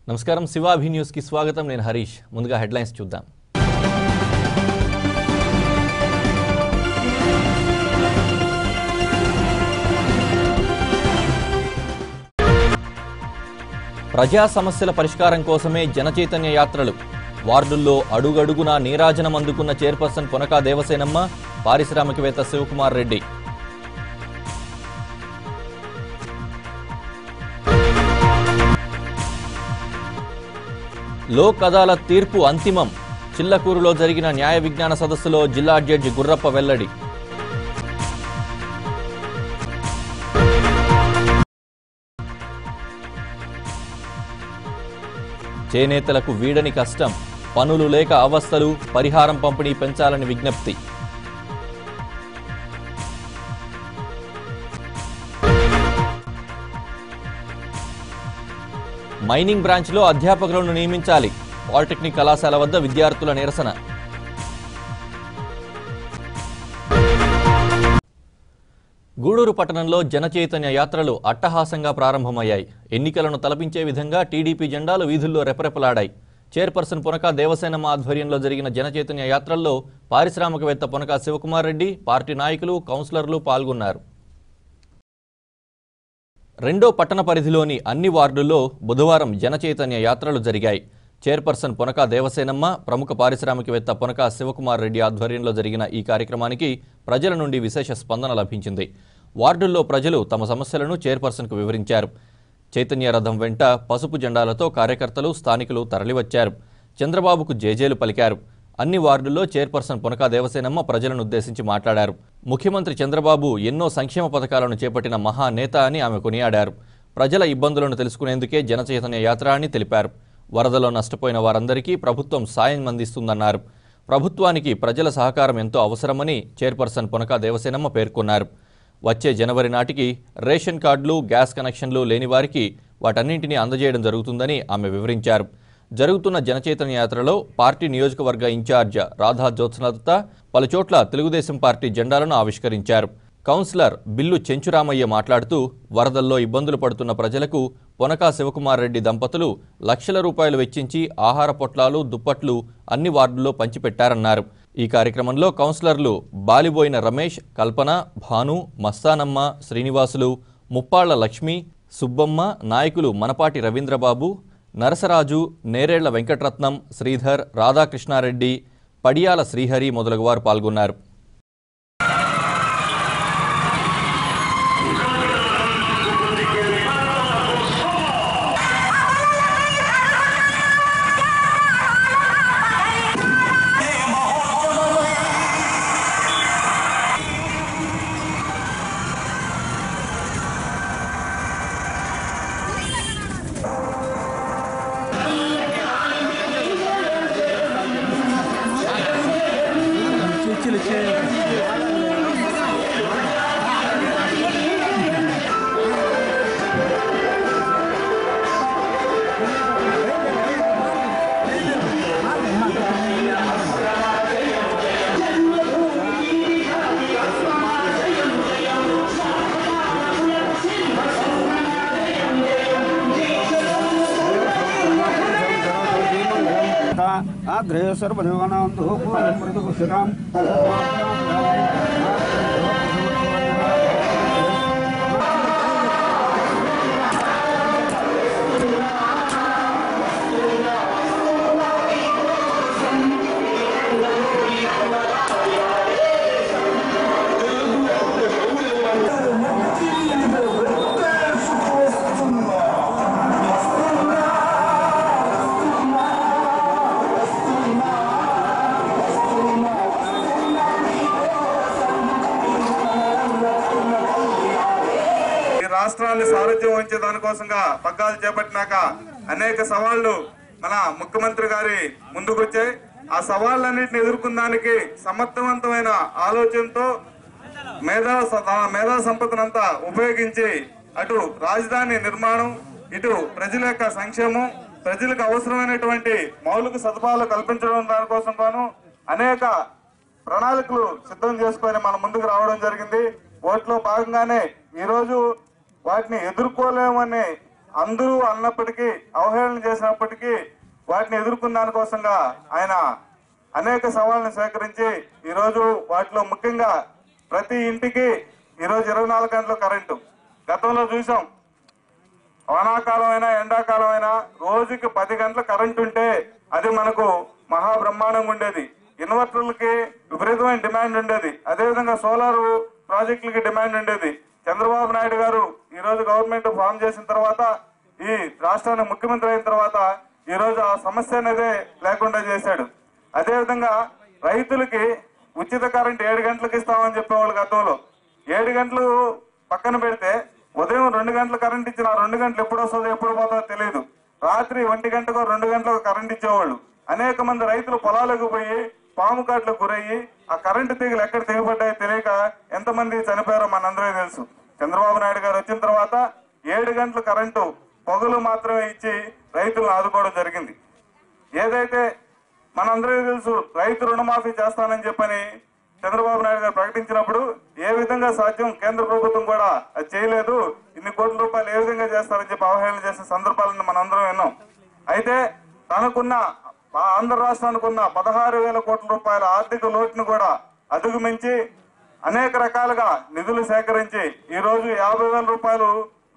నమస్కారం శివాభి న్యూస్ కి స్వాగతం నేను హరీష్ ముందుగా హెడ్లైన్స్ చూద్దాం ప్రజా సమస్యల పరిష్కారం కోసమే జనచైతన్య యాత్రలు వార్డుల్లో అడుగడుగునా నీరాజనం అందుకున్న చైర్పర్సన్ పొనకా దేవసేనమ్మ పారిశ్రామికవేత్త శివకుమార్ రెడ్డి లోక్ అదాలత్ తీర్పు అంతిమం చిల్లకూరులో జరిగిన న్యాయ విజ్ఞాన సదస్సులో జిల్లా జడ్జి గుర్రప్ప వెల్లడి చేనేతలకు వీడని కష్టం పనులు లేక అవస్థలు పరిహారం పంపిణీ పెంచాలని విజ్ఞప్తి మైనింగ్ బ్రాంచ్లో అధ్యాపకులను నియమించాలి పాలిటెక్నిక్ కళాశాల వద్ద విద్యార్థుల నిరసన గూడూరు పట్టణంలో జనచైతన్య యాత్రలు అట్టహాసంగా ప్రారంభమయ్యాయి ఎన్నికలను తలపించే విధంగా టీడీపీ జెండాలు వీధుల్లో రెపరెపలాడాయి చైర్పర్సన్ పొనకా దేవసేనమ్మ ఆధ్వర్యంలో జరిగిన జనచైతన్య యాత్రల్లో పారిశ్రామికవేత్త పొనకా శివకుమార్ రెడ్డి పార్టీ నాయకులు కౌన్సిలర్లు పాల్గొన్నారు రెండో పట్టణ పరిధిలోని అన్ని వార్డుల్లో బుధవారం జనచైతన్య యాత్రలు జరిగాయి చైర్పర్సన్ పొనకా దేవసేనమ్మ ప్రముఖ పారిశ్రామికవేత్త పొనకా శివకుమార్ రెడ్డి ఆధ్వర్యంలో జరిగిన ఈ కార్యక్రమానికి ప్రజల నుండి విశేష స్పందన లభించింది వార్డుల్లో ప్రజలు తమ సమస్యలను చైర్పర్సన్కు వివరించారు చైతన్య రథం వెంట పసుపు జెండాలతో కార్యకర్తలు స్థానికులు తరలివచ్చారు చంద్రబాబుకు జేజేలు పలికారు అన్ని వార్డుల్లో చైర్పర్సన్ పొనకా దేవసేనమ్మ ప్రజలను ఉద్దేశించి మాట్లాడారు ముఖ్యమంత్రి చంద్రబాబు ఎన్నో సంక్షేమ పథకాలను చేపట్టిన మహానేత అని ఆమె కొనియాడారు ప్రజల ఇబ్బందులను తెలుసుకునేందుకే జనచైతన్య యాత్ర అని తెలిపారు వరదలో నష్టపోయిన వారందరికీ ప్రభుత్వం సాయం అందిస్తుందన్నారు ప్రభుత్వానికి ప్రజల సహకారం ఎంతో అవసరమని చైర్పర్సన్ పొనకా దేవసేనమ్మ పేర్కొన్నారు వచ్చే జనవరి నాటికి రేషన్ కార్డులు గ్యాస్ కనెక్షన్లు లేని వారికి వాటన్నింటినీ అందజేయడం జరుగుతుందని ఆమె వివరించారు జరుగుతున్న జనచైతన్య యాత్రలో పార్టీ నియోజకవర్గ ఇన్ఛార్జ్ రాధా జ్యోత్స్నదత్త పలుచోట్ల తెలుగుదేశం పార్టీ జెండాలను ఆవిష్కరించారు కౌన్సిలర్ బిల్లు చెంచురామయ్య మాట్లాడుతూ వరదల్లో ఇబ్బందులు పడుతున్న ప్రజలకు పొనకా శివకుమార్ రెడ్డి దంపతులు లక్షల రూపాయలు వెచ్చించి ఆహార పొట్లాలు దుప్పట్లు అన్ని వార్డుల్లో పంచిపెట్టారన్నారు ఈ కార్యక్రమంలో కౌన్సిలర్లు బాలిబోయిన రమేష్ కల్పన భాను మస్తానమ్మ శ్రీనివాసులు ముప్పాళ్ల లక్ష్మి సుబ్బమ్మ నాయకులు మనపాటి రవీంద్రబాబు నరసరాజు నేరేళ్ల వెంకటరత్నం శ్రీధర్ రాధాకృష్ణారెడ్డి పడియాల శ్రీహరి మొదలగువారు పాల్గొన్నారు గ్రేసర్ పరివానాం మృదుపుషిరాం రాష్ట్రాన్ని సారథ్యం వహించే దానికోసంగా పగ్గాలు చేపట్టినాక అనేక సవాళ్లు మన ముఖ్యమంత్రి గారి ముందుకొచ్చాయి ఆ సవాళ్ళన్నింటిని ఎదుర్కొనడానికి సమర్థవంతమైన ఆలోచనతో మేధా సంపదనంతా ఉపయోగించి అటు రాజధాని నిర్మాణం ఇటు ప్రజల యొక్క సంక్షేమం ప్రజలకు అవసరమైనటువంటి మౌలిక సదుపాయాలు కల్పించడం దానికోసం గాను అనేక ప్రణాళికలు సిద్ధం చేసుకొని మన ముందుకు రావడం జరిగింది. వాటిలో భాగంగానే ఈ రోజు వాటిని ఎదుర్కోలేమనే అందరూ అన్నప్పటికీ, అవహేళన చేసినప్పటికీ వాటిని ఎదుర్కొన్న దానికోసంగా ఆయన అనేక సవాళ్ళను స్వీకరించి ఈరోజు వాటిలో ముఖ్యంగా ప్రతి ఇంటికి ఈరోజు 24 గంటలు కరెంటు. గతంలో చూసాం, వానాకాలం అయినా ఎండాకాలం అయినా రోజుకి 10 గంటల కరెంటు ఉంటే అది మనకు మహాబ్రహ్మాండంగా ఉండేది. ఇన్వర్టర్లకి విపరీతమైన డిమాండ్ ఉండేది. అదేవిధంగా సోలార్ ప్రాజెక్టులకి డిమాండ్ ఉండేది. చంద్రబాబు నాయుడు గారు ఈ రోజు గవర్నమెంట్ ఫామ్ చేసిన తర్వాత, ఈ రాష్ట్రానికి ముఖ్యమంత్రి అయిన తర్వాత ఈ రోజు ఆ సమస్య అనేది లేకుండా చేశాడు. అదేవిధంగా రైతులకి ఉచిత కరెంట్ 7 గంటలకు ఇస్తామని చెప్పేవాళ్ళు గతంలో. 7 గంటలు పక్కన పెడితే ఉదయం 2 గంటలు కరెంట్ ఇచ్చిన 2 గంటలు ఎప్పుడు వస్తుందో ఎప్పుడు పోతుందో తెలియదు. రాత్రి 1 గంటకో 2 గంటలకు కరెంట్ ఇచ్చేవాళ్ళు. అనేక మంది రైతులు పొలాలకు పోయి పాము కాట్లకు గురయ్యి ఆ కరెంటు తీగలు ఎక్కడ తెగిపడ్డాయో తెలియక ఎంతమంది చనిపోయారో మనందరికీ తెలుసు. చంద్రబాబు నాయుడు గారు వచ్చిన తర్వాత 7 గంటల కరెంటు పొగలు మాత్రమే ఇచ్చి రైతులను ఆదుకోవడం జరిగింది. ఏదైతే మనందరికీ తెలుసు, రైతు రుణమాఫీ చేస్తానని చెప్పని చంద్రబాబు నాయుడు గారు ప్రకటించినప్పుడు ఏ విధంగా సాధ్యం, కేంద్ర ప్రభుత్వం కూడా అది చేయలేదు, ఇన్ని కోట్ల రూపాయలు ఏ విధంగా చేస్తారని చెప్పి అవహేళన చేసిన సందర్భాలను మనందరం విన్నాం. అయితే తనకున్న ఆంధ్ర రాష్ట్రానికి ఉన్న 16,000 కోట్ల రూపాయల ఆర్థిక లోటును కూడా అధిగమించి అనేక రకాలుగా నిధులు సేకరించి ఈ రోజు 50,000 రూపాయలు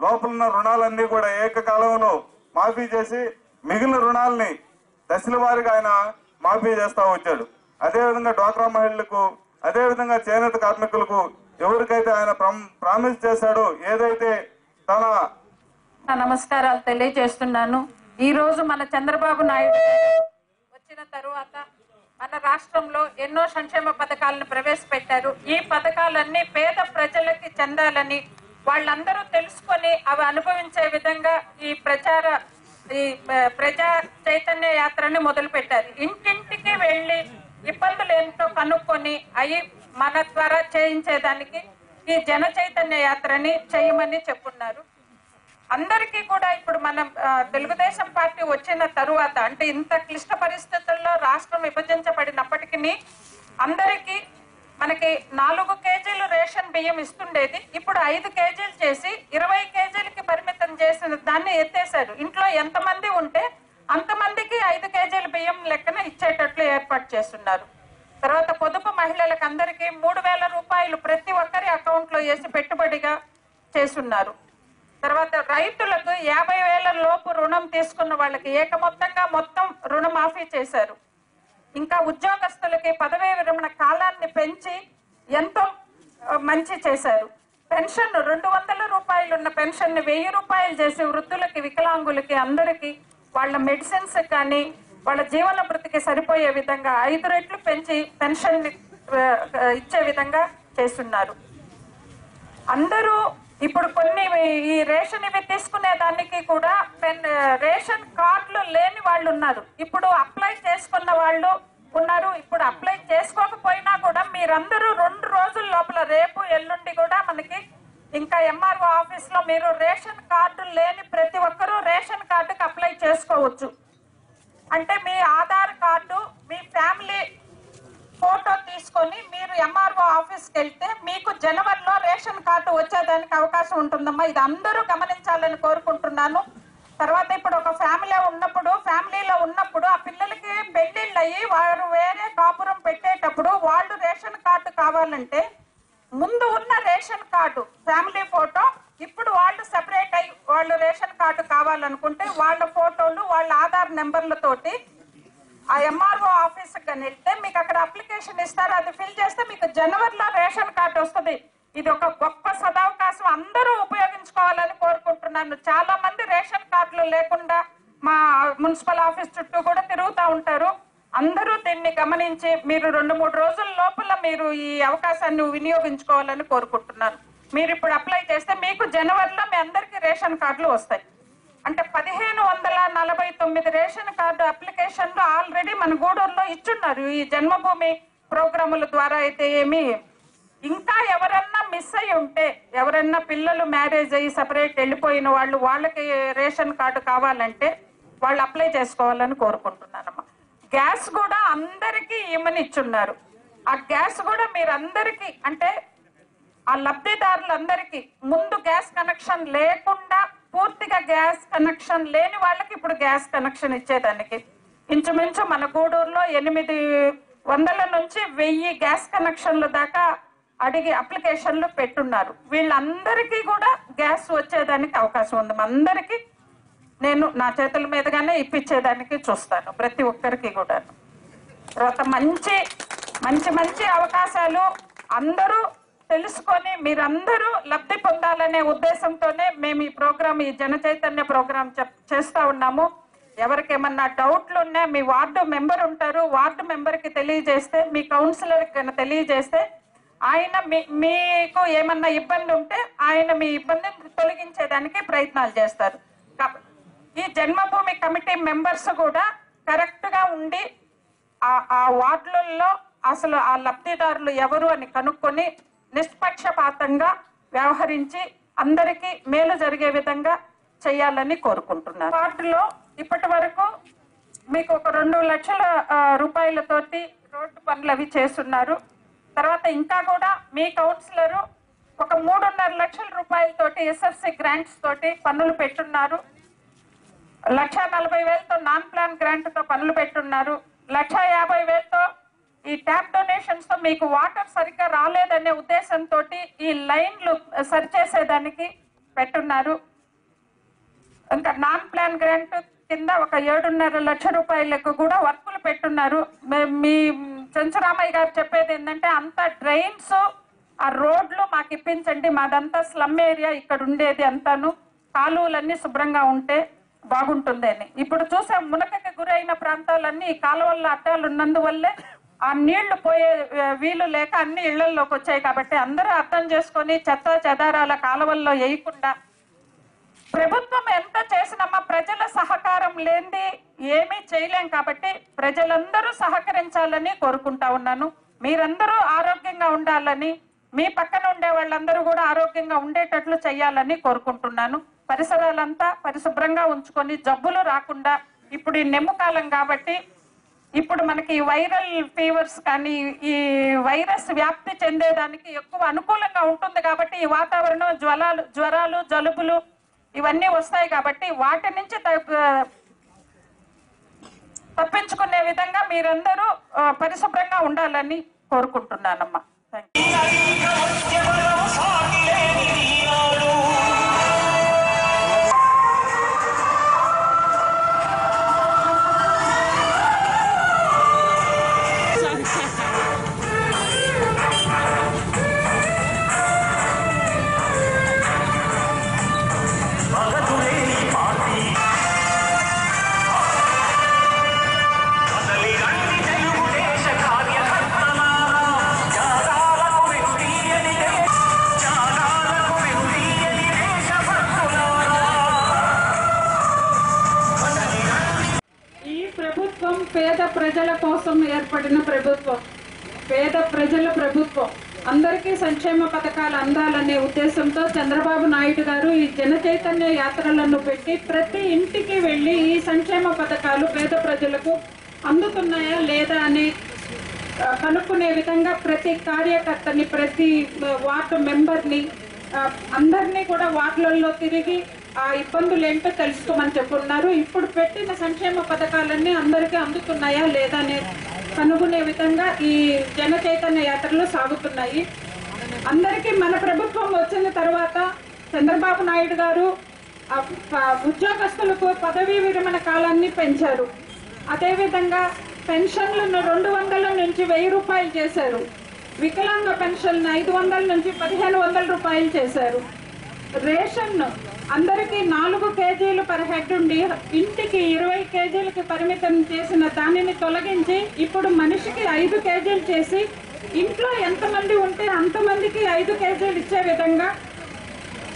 లోపలున్న రుణాలన్నీ కూడా ఏకకాలంలో మాఫీ చేసి మిగిలిన రుణాలని దశల వారీగా ఆయన మాఫీ చేస్తా వచ్చాడు. అదేవిధంగా డ్వాక్రా మహిళలకు, అదేవిధంగా చేనేత కార్మికులకు ఎవరికైతే ఆయన ప్రామిస్ చేశాడో, ఏదైతే తన నమస్కారాలు తెలియజేస్తున్నాను. ఈ రోజు మన చంద్రబాబు నాయుడు వచ్చిన తరువాత మన రాష్ట్రంలో ఎన్నో సంక్షేమ పథకాలను ప్రవేశపెట్టారు. ఈ పథకాలన్నీ పేద ప్రజలకి చెందాలని, వాళ్ళందరూ తెలుసుకొని అవి అనుభవించే విధంగా ఈ ప్రజా చైతన్య యాత్రని మొదలు పెట్టారు. ఇంటింటికి వెళ్లి ఇబ్బందులు ఏంటో కనుక్కొని అవి మన ద్వారా చేయించేదానికి ఈ జన చైతన్య యాత్రని చేయమని చెప్పున్నారు. అందరికీ కూడా ఇప్పుడు మనం తెలుగుదేశం పార్టీ వచ్చిన తరువాత, అంటే ఇంత క్లిష్ట పరిస్థితుల్లో రాష్ట్రం విభజించబడినప్పటికీ అందరికీ మనకి 4 కేజీలు రేషన్ బియ్యం ఇస్తుండేది. ఇప్పుడు 5 కేజీలు చేసి 20 కేజీలకి పరిమితం చేసిన దాన్ని ఎత్తేసారు. ఇంట్లో ఎంతమంది ఉంటే అంతమందికి 5 కేజీల బియ్యం లెక్కన ఇచ్చేటట్లు ఏర్పాటు చేస్తున్నారు. తర్వాత పొదుపు మహిళలకు అందరికీ 3,000 రూపాయలు ప్రతి ఒక్కరి అకౌంట్ లో వేసి పెట్టుబడిగా చేస్తున్నారు. తర్వాత రైతులకు 50,000 లోపు రుణం తీసుకున్న వాళ్ళకి ఏకమొత్తంగా మొత్తం రుణమాఫీ చేశారు. ఇంకా ఉద్యోగస్తులకి పదవీ విరమణ కాలాన్ని పెంచి ఎంతో మంచి చేశారు. పెన్షన్ 200 రూపాయలు ఉన్న పెన్షన్ ని 1000 రూపాయలు చేసి వృద్ధులకి, వికలాంగులకి అందరికీ వాళ్ళ మెడిసిన్స్ కానీ వాళ్ళ జీవన భృతికి సరిపోయే విధంగా 5 రెట్లు పెంచి పెన్షన్ ఇచ్చే విధంగా చేస్తున్నారు. అందరూ ఇప్పుడు కొన్ని ఈ రేషన్ ఇవి తీసుకునే దానికి కూడా రేషన్ కార్డులు లేని వాళ్ళు ఉన్నారు. ఇప్పుడు అప్లై చేసుకున్న వాళ్ళు ఉన్నారు. ఇప్పుడు అప్లై చేసుకోకపోయినా కూడా మీరందరూ 2 రోజుల లోపల, రేపు ఎల్లుండి కూడా మనకి ఇంకా ఎంఆర్ఓ ఆఫీస్ లో మీరు రేషన్ కార్డు లేని ప్రతి ఒక్కరూ రేషన్ కార్డుకి అప్లై చేసుకోవచ్చు. అంటే మీ ఆధార్ కార్డు, మీ ఫ్యామిలీ ఫోటో తీసుకొని మీరు ఎంఆర్ఓ ఆఫీస్కి వెళ్తే మీకు జనవరిలో రేషన్ కార్డు వచ్చేదానికి అవకాశం ఉంటుందమ్మా. ఇది అందరూ గమనించాలని కోరుకుంటున్నాను. తర్వాత ఇప్పుడు ఒక ఫ్యామిలీలో ఉన్నప్పుడు ఆ పిల్లలకి పెళ్లిళ్ళు అయ్యి వారు వేరే కాపురం పెట్టేటప్పుడు వాళ్ళు రేషన్ కార్డు కావాలంటే ముందు ఉన్న రేషన్ కార్డు ఫ్యామిలీ ఫోటో, ఇప్పుడు వాళ్ళు సెపరేట్ అయ్యి వాళ్ళు రేషన్ కార్డు కావాలనుకుంటే వాళ్ళ ఫోటోలు, వాళ్ళ ఆధార్ నెంబర్లతోటి ఆ ఎంఆర్ఓ ఆఫీస్ కానీ వెళ్తే మీకు అక్కడ అప్లికేషన్ ఇస్తారు. అది ఫిల్ చేస్తే మీకు జనవరిలో రేషన్ కార్డు వస్తుంది. ఇది ఒక గొప్ప సదవకాశం, అందరూ ఉపయోగించుకోవాలని కోరుకుంటున్నాను. చాలా మంది రేషన్ కార్డులు లేకుండా మా మున్సిపల్ ఆఫీస్ చుట్టూ కూడా తిరుగుతూ ఉంటారు. అందరూ దీన్ని గమనించి మీరు 2-3 రోజుల లోపల మీరు ఈ అవకాశాన్ని వినియోగించుకోవాలని కోరుకుంటున్నాను. మీరు ఇప్పుడు అప్లై చేస్తే మీకు జనవరిలో మీ అందరికీ రేషన్ కార్డులు వస్తాయి. అంటే 1549 రేషన్ కార్డు అప్లికేషన్లు ఆల్రెడీ మన గూడూరులో ఇచ్చున్నారు. ఈ జన్మభూమి ప్రోగ్రాముల ద్వారా అయితే ఏమి, ఇంకా ఎవరన్నా మిస్ అయి ఉంటే, ఎవరన్నా పిల్లలు మ్యారేజ్ అయ్యి సపరేట్ వెళ్ళిపోయిన వాళ్ళు, వాళ్ళకి రేషన్ కార్డు కావాలంటే వాళ్ళు అప్లై చేసుకోవాలని కోరుకుంటున్నానమ్మా. గ్యాస్ కూడా అందరికీ ఇమ్మని ఇచ్చున్నారు. ఆ గ్యాస్ కూడా మీరందరికీ, అంటే ఆ లబ్ధిదారులందరికీ ముందు గ్యాస్ కనెక్షన్ లేకుండా పూర్తిగా గ్యాస్ కనెక్షన్ లేని వాళ్ళకి ఇప్పుడు గ్యాస్ కనెక్షన్ ఇచ్చేదానికి ఇంచుమించు మన గూడూరులో 800 నుంచి 1000 గ్యాస్ కనెక్షన్ల దాకా అడిగి అప్లికేషన్లు పెట్టున్నారు. వీళ్ళందరికీ కూడా గ్యాస్ వచ్చేదానికి అవకాశం ఉంది. అందరికీ నేను నా చేతుల మీదుగానే ఇప్పించేదానికి చూస్తాను, ప్రతి ఒక్కరికి కూడా. తర్వాత మంచి మంచి మంచి అవకాశాలు అందరూ తెలుసుకొని మీరందరూ లబ్ధి పొందాలనే ఉద్దేశంతోనే మేము ఈ ప్రోగ్రామ్, ఈ జన చైతన్య ప్రోగ్రామ్ చేస్తా ఉన్నాము. ఎవరికి ఏమన్నా డౌట్లు ఉన్నా మీ వార్డు మెంబర్ ఉంటారు, వార్డు మెంబర్కి తెలియజేస్తే, మీ కౌన్సిలర్కి కన్నా తెలియజేస్తే ఆయన మీకు ఏమన్నా ఇబ్బంది ఉంటే ఆయన మీ ఇబ్బందిని తొలగించేదానికి ప్రయత్నాలు చేస్తారు. ఈ జన్మభూమి కమిటీ మెంబర్స్ కూడా కరెక్ట్గా ఉండి ఆ వార్డులలో అసలు ఆ లబ్ధిదారులు ఎవరు అని కనుక్కొని నిష్పక్షపాతంగా వ్యవహరించి అందరికీ మేలు జరిగే విధంగా చేయాలని కోరుకుంటున్నారు. వార్డులో ఇప్పటి వరకు మీకు ఒక 2 లక్షల రూపాయలతోటి రోడ్డు పనులు అవి చేస్తున్నారు. తర్వాత ఇంకా కూడా మీ కౌన్సిలరు ఒక 3.5 లక్షల రూపాయలతోటి ఎస్ఎఫ్సి గ్రాంట్స్ తోటి పనులు పెట్టున్నారు. 1,40,000తో నాన్ ప్లాన్ గ్రాంట్ తో పనులు పెట్టున్నారు. 1,50,000తో ఈ ట్యాప్ డొనేషన్స్ తో మీకు వాటర్ సరిగ్గా రాలేదనే ఉద్దేశంతో ఈ లైన్లు సరిచేసేదానికి పెట్టున్నారు. ఇంకా నాన్ ప్లాన్ గ్రాంట్ కింద ఒక 7.5 లక్షల రూపాయలకు కూడా వర్కులు పెట్టున్నారు. మీ చెంచురామయ్య గారు చెప్పేది ఏంటంటే అంత డ్రైన్స్ ఆ రోడ్లు మాకు ఇప్పించండి, మాదంతా స్లమ్ ఏరియా ఇక్కడ ఉండేది అంతాను, కాలువలన్నీ శుభ్రంగా ఉంటే బాగుంటుంది అని. ఇప్పుడు చూసే మునకకి గురైన ప్రాంతాలన్నీ ఈ కాలువల్లో అట్టాలు ఉన్నందువల్లే ఆ నీళ్లు పోయే వీలు లేక అన్ని ఇళ్లలోకి వచ్చాయి. కాబట్టి అందరూ అర్థం చేసుకొని చెత్త చెదారాల కాలువల్లో వేయకుండా, ప్రభుత్వం ఎంత చేసినమ్మా ప్రజల సహకారం లేనిది ఏమీ చేయలేం. కాబట్టి ప్రజలందరూ సహకరించాలని కోరుకుంటా ఉన్నాను. మీరందరూ ఆరోగ్యంగా ఉండాలని, మీ పక్కన ఉండే వాళ్ళందరూ కూడా ఆరోగ్యంగా ఉండేటట్లు చేయాలని కోరుకుంటున్నాను. పరిసరాలంతా పరిశుభ్రంగా ఉంచుకొని జబ్బులు రాకుండా, ఇప్పుడు ఈ నెమ్ము కాలం కాబట్టి ఇప్పుడు మనకి వైరల్ ఫీవర్స్ కానీ ఈ వైరస్ వ్యాప్తి చెందేదానికి ఎక్కువ అనుకూలంగా ఉంటుంది. కాబట్టి ఈ వాతావరణం జ్వరాలు జలుబులు ఇవన్నీ వస్తాయి. కాబట్టి వాటి నుంచి తప్పించుకునే విధంగా మీరందరూ పరిశుభ్రంగా ఉండాలని కోరుకుంటున్నానమ్మా. పేద ప్రజల కోసం ఏర్పడిన ప్రభుత్వం, పేద ప్రజల ప్రభుత్వం, అందరికీ సంక్షేమ పథకాలు అందాలనే ఉద్దేశంతో చంద్రబాబు నాయుడు గారు ఈ జన చైతన్య యాత్రలను పెట్టి ప్రతి ఇంటికి వెళ్ళి ఈ సంక్షేమ పథకాలు పేద ప్రజలకు అందుతున్నాయా లేదా అని కనుక్కునే విధంగా ప్రతి కార్యకర్తని, ప్రతి వార్డు మెంబర్ని, అందరినీ కూడా వార్డులలో తిరిగి ఆ ఇబ్బందులు ఏంటో తెలుసుకోమని చెప్పున్నారు. ఇప్పుడు పెట్టిన సంక్షేమ పథకాలన్నీ అందరికీ అందుతున్నాయా లేదా అని కనుగొనే విధంగా ఈ జన చైతన్య యాత్రలు సాగుతున్నాయి. అందరికీ మన ప్రభుత్వం వచ్చిన తర్వాత చంద్రబాబు నాయుడు గారు ఉద్యోగస్తులకు పదవీ విరమణ కాలాన్ని పెంచారు. అదేవిధంగా పెన్షన్లను 200 నుంచి 1000 రూపాయలు చేశారు. వికలాంగ పెన్షన్ 500 నుంచి 1500 రూపాయలు చేశారు. రేషన్ అందరికీ 4 కేజీలు పర్ హెడ్ ఉండి ఇంటికి 20 కేజీలకి పరిమితం చేసిన దానిని తొలగించి ఇప్పుడు మనిషికి 5 కేజీలు చేసి ఇంట్లో ఎంతమంది ఉంటే అంతమందికి 5 కేజీలు ఇచ్చే విధంగా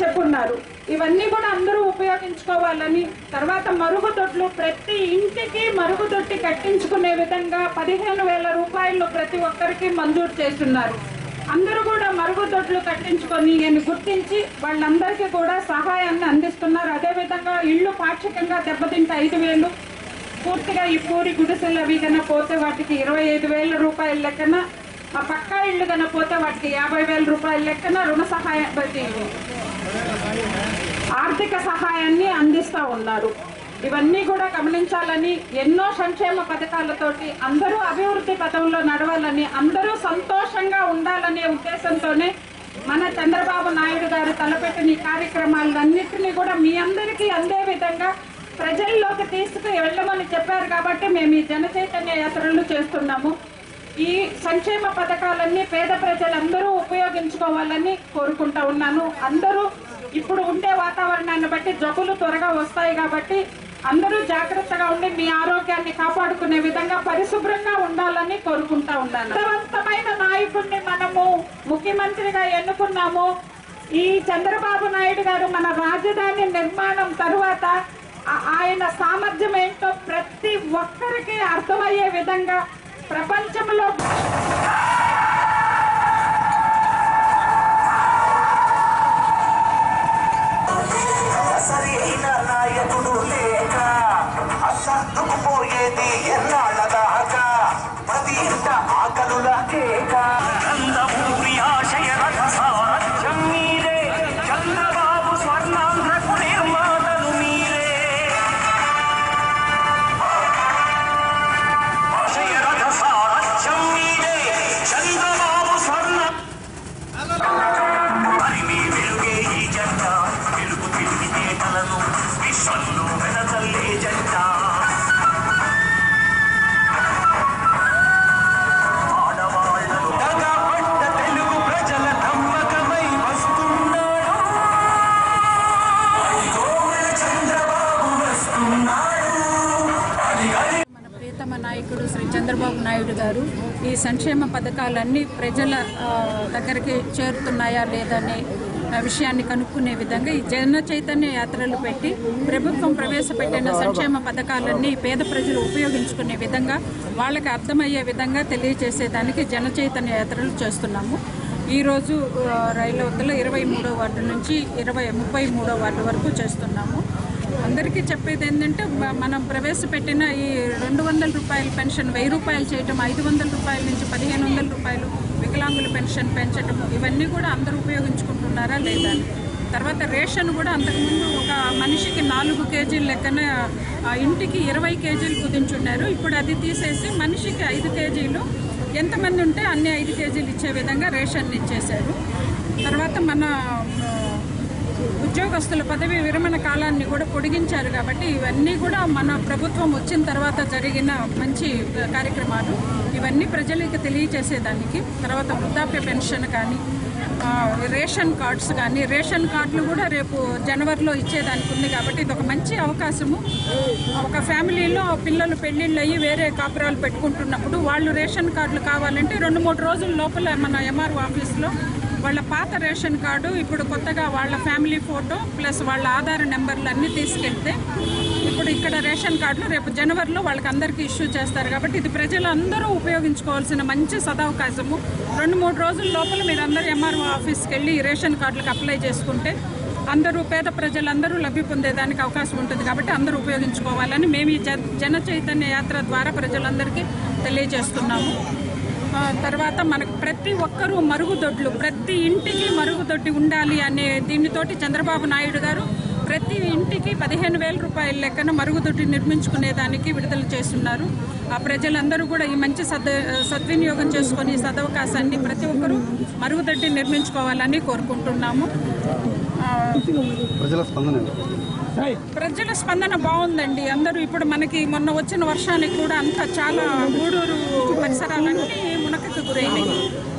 చెప్పున్నారు. ఇవన్నీ కూడా అందరూ ఉపయోగించుకోవాలని, తర్వాత మరుగుదొడ్లు ప్రతి ఇంటికి మరుగుదొడ్డి కట్టించుకునే విధంగా 15,000 రూపాయలు ప్రతి ఒక్కరికి మంజూరు చేస్తున్నారు. అందరూ కూడా మరుగుదొడ్లు కట్టించుకొని గుర్తించి వాళ్ళందరికీ కూడా సహాయాన్ని అందిస్తున్నారు. అదేవిధంగా ఇళ్లు పాక్షికంగా దెబ్బతింటే 5,000, పూర్తిగా ఈ పూరి గుడిసెలు అవి కన్నా పోతే వాటికి 25,000 రూపాయల లెక్కన, ఆ పక్కా ఇళ్లు కన్నా పోతే వాటికి 50,000 రూపాయల లెక్కన రుణ సహాయం. ఆర్థిక సహాయాన్ని అందిస్తూ ఉన్నారు. ఇవన్నీ కూడా గమనించాలని, ఎన్నో సంక్షేమ పథకాలతోటి అందరూ అభివృద్ధి పథంలో నడవాలని, అందరూ సంతోషంగా ఉండాలనే ఉద్దేశంతోనే మన చంద్రబాబు నాయుడు గారు తలపెట్టిన ఈ కార్యక్రమాలన్నింటినీ కూడా మీ అందరికీ అందే విధంగా ప్రజల్లోకి తీసుకు వెళ్ళమని చెప్పారు కాబట్టి మేము ఈ జన చైతన్య యాత్రలు చేస్తున్నాము. ఈ సంక్షేమ పథకాలన్నీ పేద ప్రజలందరూ ఉపయోగించుకోవాలని కోరుకుంటా ఉన్నాను. అందరూ ఇప్పుడు ఉండే వాతావరణాన్ని బట్టి జబ్బులు త్వరగా వస్తాయి కాబట్టి అందరూ జాగ్రత్తగా ఉండి మీ ఆరోగ్యాన్ని కాపాడుకునే విధంగా పరిశుభ్రంగా ఉండాలని కోరుకుంటా ఉన్నాను. అర్థవంతమైన నాయకుడిని మనము ముఖ్యమంత్రిగా ఎన్నుకున్నాము. ఈ చంద్రబాబు నాయుడు గారు మన రాజధాని నిర్మాణం తరువాత ఆయన సామర్థ్యం ఏంటో ప్రతి ఒక్కరికి అర్థమయ్యే విధంగా ప్రపంచంలో సరైన నాయకుడు లేక అసర్దుకుపోయేది ఎన్నాళ్ళదాకా ప్రతి ఇంట ఆకలుల కేక. నందమూరి ఆశయ రథ సారథ్యం మీరే, చంద్రబాబు స్వర్ణాంధ్రకు నిర్మాతలు మీరే. ఆశయ రథ సారథ్యం మీరే, చంద్రబాబు స్వర్ణ పరిమి వెలుగే ఈ జంట, వెలుగు తిరిగితే తలను విశ్వంలో వెనచల్లే జంట. ఆడవాళ్లను దగపడ్డ తెలుగు ప్రజల నమ్మకమై వస్తున్నాడు, చంద్రబాబు వస్తున్నాడు. మన ప్రియతమ నాయకుడు శ్రీ చంద్రబాబు నాయుడు గారు ఈ సంక్షేమ పథకాలన్నీ ప్రజల దగ్గరికి చేరుతున్నాయా లేదనే విషయాన్ని కనుక్కునే విధంగా ఈ జన చైతన్య యాత్రలు పెట్టి ప్రభుత్వం ప్రవేశపెట్టిన సంక్షేమ పథకాలన్నీ పేద ప్రజలు ఉపయోగించుకునే విధంగా వాళ్ళకి అర్థమయ్యే విధంగా తెలియజేసేదానికి జన చైతన్య యాత్రలు చేస్తున్నాము. ఈరోజు రైలవతల 23వ వార్డు నుంచి 33వ వార్డు వరకు చేస్తున్నాము. అందరికీ చెప్పేది ఏంటంటే మనం ప్రవేశపెట్టిన ఈ 200 రూపాయల పెన్షన్ 1000 రూపాయలు చేయటం, 500 రూపాయల నుంచి 1500 రూపాయలు వికలాంగుల పెన్షన్ పెంచడం, ఇవన్నీ కూడా అందరూ ఉపయోగించుకుంటున్నారా లేదా. తర్వాత రేషన్ కూడా అంతకుముందు ఒక మనిషికి 4 కేజీల లెక్కన ఇంటికి 20 కేజీలు కుదించున్నారు. ఇప్పుడు అది తీసేసి మనిషికి 5 కేజీలు, ఎంతమంది ఉంటే అన్ని 5 కేజీలు ఇచ్చే విధంగా రేషన్ ఇచ్చేశారు. తర్వాత మన ఉద్యోగస్తుల పదవి విరమణ కాలాన్ని కూడా పొడిగించారు కాబట్టి ఇవన్నీ కూడా మన ప్రభుత్వం వచ్చిన తర్వాత జరిగిన మంచి కార్యక్రమాలు. ఇవన్నీ ప్రజలకు తెలియజేసేదానికి. తర్వాత వృద్ధాప్య పెన్షన్ కానీ, రేషన్ కార్డ్స్ కానీ, రేషన్ కార్డులు కూడా రేపు జనవరిలో ఇచ్చేదానికి ఉంది కాబట్టి ఇది ఒక మంచి అవకాశము. ఒక ఫ్యామిలీలో పిల్లలు పెళ్ళిళ్ళు అయ్యి వేరే కాపురాలు పెట్టుకుంటున్నప్పుడు వాళ్ళు రేషన్ కార్డులు కావాలంటే 2-3 రోజుల లోపల మన ఎంఆర్ఓ ఆఫీస్లో వాళ్ళ పాత రేషన్ కార్డు, ఇప్పుడు కొత్తగా వాళ్ళ ఫ్యామిలీ ఫోటో ప్లస్ వాళ్ళ ఆధార్ నెంబర్లు అన్నీ తీసుకెళ్తే ఇప్పుడు ఇక్కడ రేషన్ కార్డులు రేపు జనవరిలో వాళ్ళకి అందరికీ ఇష్యూ చేస్తారు కాబట్టి ఇది ప్రజలందరూ ఉపయోగించుకోవాల్సిన మంచి సదవకాశము. 2-3 రోజుల లోపల మీరు అందరూ ఎంఆర్ఓ ఆఫీస్కి వెళ్ళి రేషన్ కార్డులకు అప్లై చేసుకుంటే అందరూ పేద ప్రజలందరూ లబ్ధి పొందేదానికి అవకాశం ఉంటుంది కాబట్టి అందరూ ఉపయోగించుకోవాలని మేము ఈ జన చైతన్య యాత్ర ద్వారా ప్రజలందరికీ తెలియజేస్తున్నాము. తర్వాత మనకు ప్రతి ఒక్కరూ మరుగుదొడ్లు, ప్రతి ఇంటికి మరుగుదొడ్డి ఉండాలి అనే దీనితోటి చంద్రబాబు నాయుడు గారు ప్రతి ఇంటికి 15,000 రూపాయల లెక్కన మరుగుదొడ్డి నిర్మించుకునేదానికి విడుదల చేస్తున్నారు. ఆ ప్రజలందరూ కూడా ఈ మంచి సద్వినియోగం చేసుకొని ఈ సదవకాశాన్ని ప్రతి ఒక్కరూ మరుగుదొడ్డి నిర్మించుకోవాలని కోరుకుంటున్నాము. ప్రజల స్పందన బాగుందండి. అందరూ ఇప్పుడు మనకి మొన్న వచ్చిన వర్షానికి కూడా అంతా చాలా గూడూరు పరిసరాలన్నీ మునకకు గురైనాయి.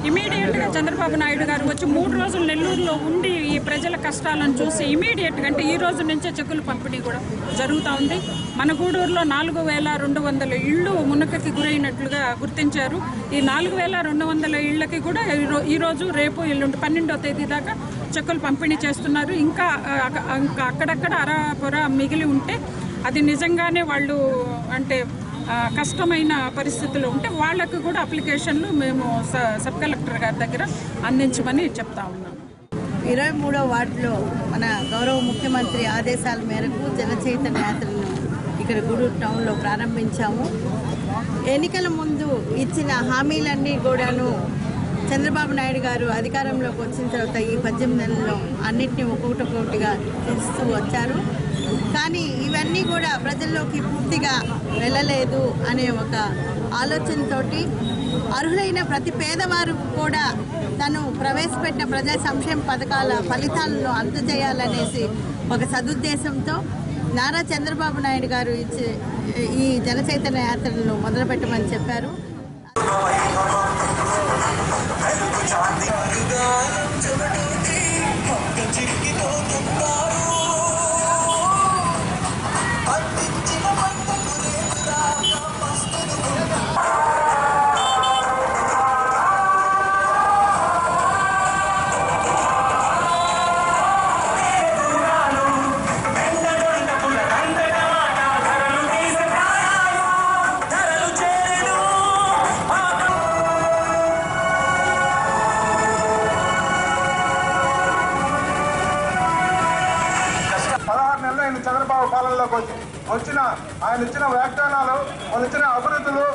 ఇమీడియట్గా చంద్రబాబు నాయుడు గారు వచ్చి 3 రోజులు నెల్లూరులో ఉండి ఈ ప్రజల కష్టాలను చూసి ఇమీడియట్గా అంటే ఈ రోజు నుంచే చెక్కుల పంపిణీ కూడా జరుగుతూ ఉంది. మన గూడూరులో 4,200 ఇళ్ళు మునకకి గురైనట్లుగా గుర్తించారు. ఈ 4,200 ఇళ్లకి కూడా ఈరోజు రేపు ఎల్లుండి 12వ తేదీ దాకా చెక్కులు పంపిణీ చేస్తున్నారు. ఇంకా అక్కడక్కడ అరాపొర మిగిలి ఉంటే అది నిజంగానే వాళ్ళు అంటే కష్టమైన పరిస్థితులు ఉంటే వాళ్ళకు కూడా అప్లికేషన్లు మేము సబ్ కలెక్టర్ గారి దగ్గర అందించమని చెప్తా ఉన్నాం. 23వ వార్డులో మన గౌరవ ముఖ్యమంత్రి ఆదేశాల మేరకు జన చైతన్య యాత్రను ఇక్కడ గూడూరు టౌన్లో ప్రారంభించాము. ఎన్నికల ముందు ఇచ్చిన హామీలన్నీ కూడాను చంద్రబాబు నాయుడు గారు అధికారంలోకి వచ్చిన తర్వాత ఈ 18 నెలల్లో అన్నింటినీ ఒక్కొక్కటిగా తీస్తూ వచ్చారు. కానీ ఇవన్నీ కూడా ప్రజల్లోకి పూర్తిగా వెళ్ళలేదు అనే ఒక ఆలోచనతోటి అర్హులైన ప్రతి పేదవారు కూడా తను ప్రవేశపెట్టిన ప్రజా సంక్షేమ పథకాల ఫలితాలను అందజేయాలనేసి ఒక సదుద్దేశంతో నారా చంద్రబాబు నాయుడు గారు ఇచ్చే ఈ జనచైతన్య యాత్రలను మొదలుపెట్టమని చెప్పారు. చంద్రబాబు పాలనలోకి వచ్చిన ఆయన ఇచ్చిన వ్యాఖ్యానాలు, వాళ్ళు ఇచ్చిన అభివృద్ధులు,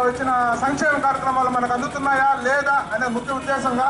వచ్చిన సంక్షేమ కార్యక్రమాలు మనకు అందుతున్నాయా లేదా అనే ముఖ్య ఉద్దేశంగా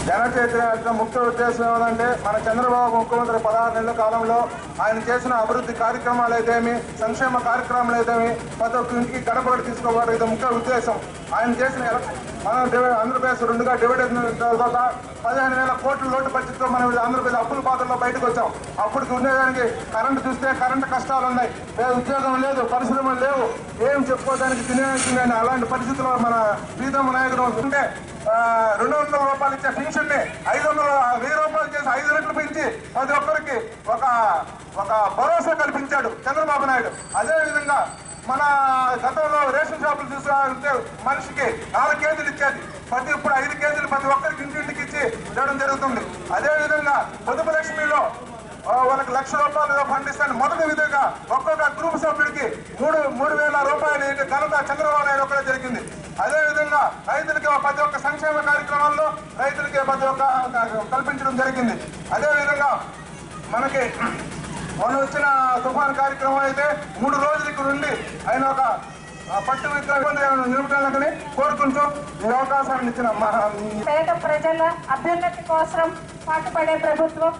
జనచైతన్య ముఖ్య ఉద్దేశం ఏమంటే మన చంద్రబాబు ముఖ్యమంత్రి 16 నెలల కాలంలో ఆయన చేసిన అభివృద్ధి కార్యక్రమాలు అయితేమి, సంక్షేమ కార్యక్రమాలు అయితేమి ప్రతి ఒక్క ఇంటికి గడపడి తీసుకోవడం ఇది ముఖ్య ఉద్దేశం. ఆయన చేసిన మన ఆంధ్రప్రదేశ్ 2గా డివైడ్ అయిన తర్వాత 15,000 కోట్ల లోటు బడ్జెట్తో మనం ఆంధ్రప్రదేశ్ అప్పుల పాత్రలో బయటకు వచ్చాం. అప్పటికి ఉండేదానికి కరెంటు చూస్తే కరెంటు కష్టాలు ఉన్నాయి, ఉద్యోగం లేదు, పరిశ్రమలు లేవు, ఏం చెప్పుకోవడానికి తినేసిందని అలాంటి పరిస్థితుల్లో మన ప్రీతమ నాయకుడు ఉంటే 200 రూపాయలు ఇచ్చే పెన్షన్ ని 1000 రూపాయలు చేసి 5 రెట్లు పెంచి ప్రతి ఒక్కరికి ఒక భరోసా కల్పించాడు చంద్రబాబు నాయుడు. అదే విధంగా మన గతంలో రేషన్ షాపులు చూస్తే మనిషికి 4 కేజీలు ఇచ్చేది, ఇప్పుడు 5 కేజీలు ప్రతి ఒక్కరికి ఇంటింటికి ఇచ్చి ఇవ్వడం జరుగుతుంది. అదే విధంగా పొదుపు లక్ష్మిలో వాళ్ళకి ₹1,00,000 ఫండ్ ఇస్తాను. మొదటి విధంగా ఒక్కొక్క గ్రూప్ సభ్యుడికి 3,000 రూపాయలు ఘనత చంద్రబాబు నాయుడు ఒక్కడే జరిగింది. అదేవిధంగా రైతులకి ప్రతి ఒక్క సంక్షేమ కార్యక్రమాల్లో రైతులకి ప్రతి ఒక్క కల్పించడం జరిగింది. అదేవిధంగా మనకి మొన్న వచ్చిన తుఫాన్ కార్యక్రమం అయితే 3 రోజులు ఇక్కడ ఉండి ఆయన ఒక పట్టు విక్రయాలను నిలబడాలని కోరుకుంటూ ఈ అవకాశాన్ని ఇచ్చిన పేద ప్రజల అభ్యున్నతి కోసం పాటుపడే ప్రభుత్వం.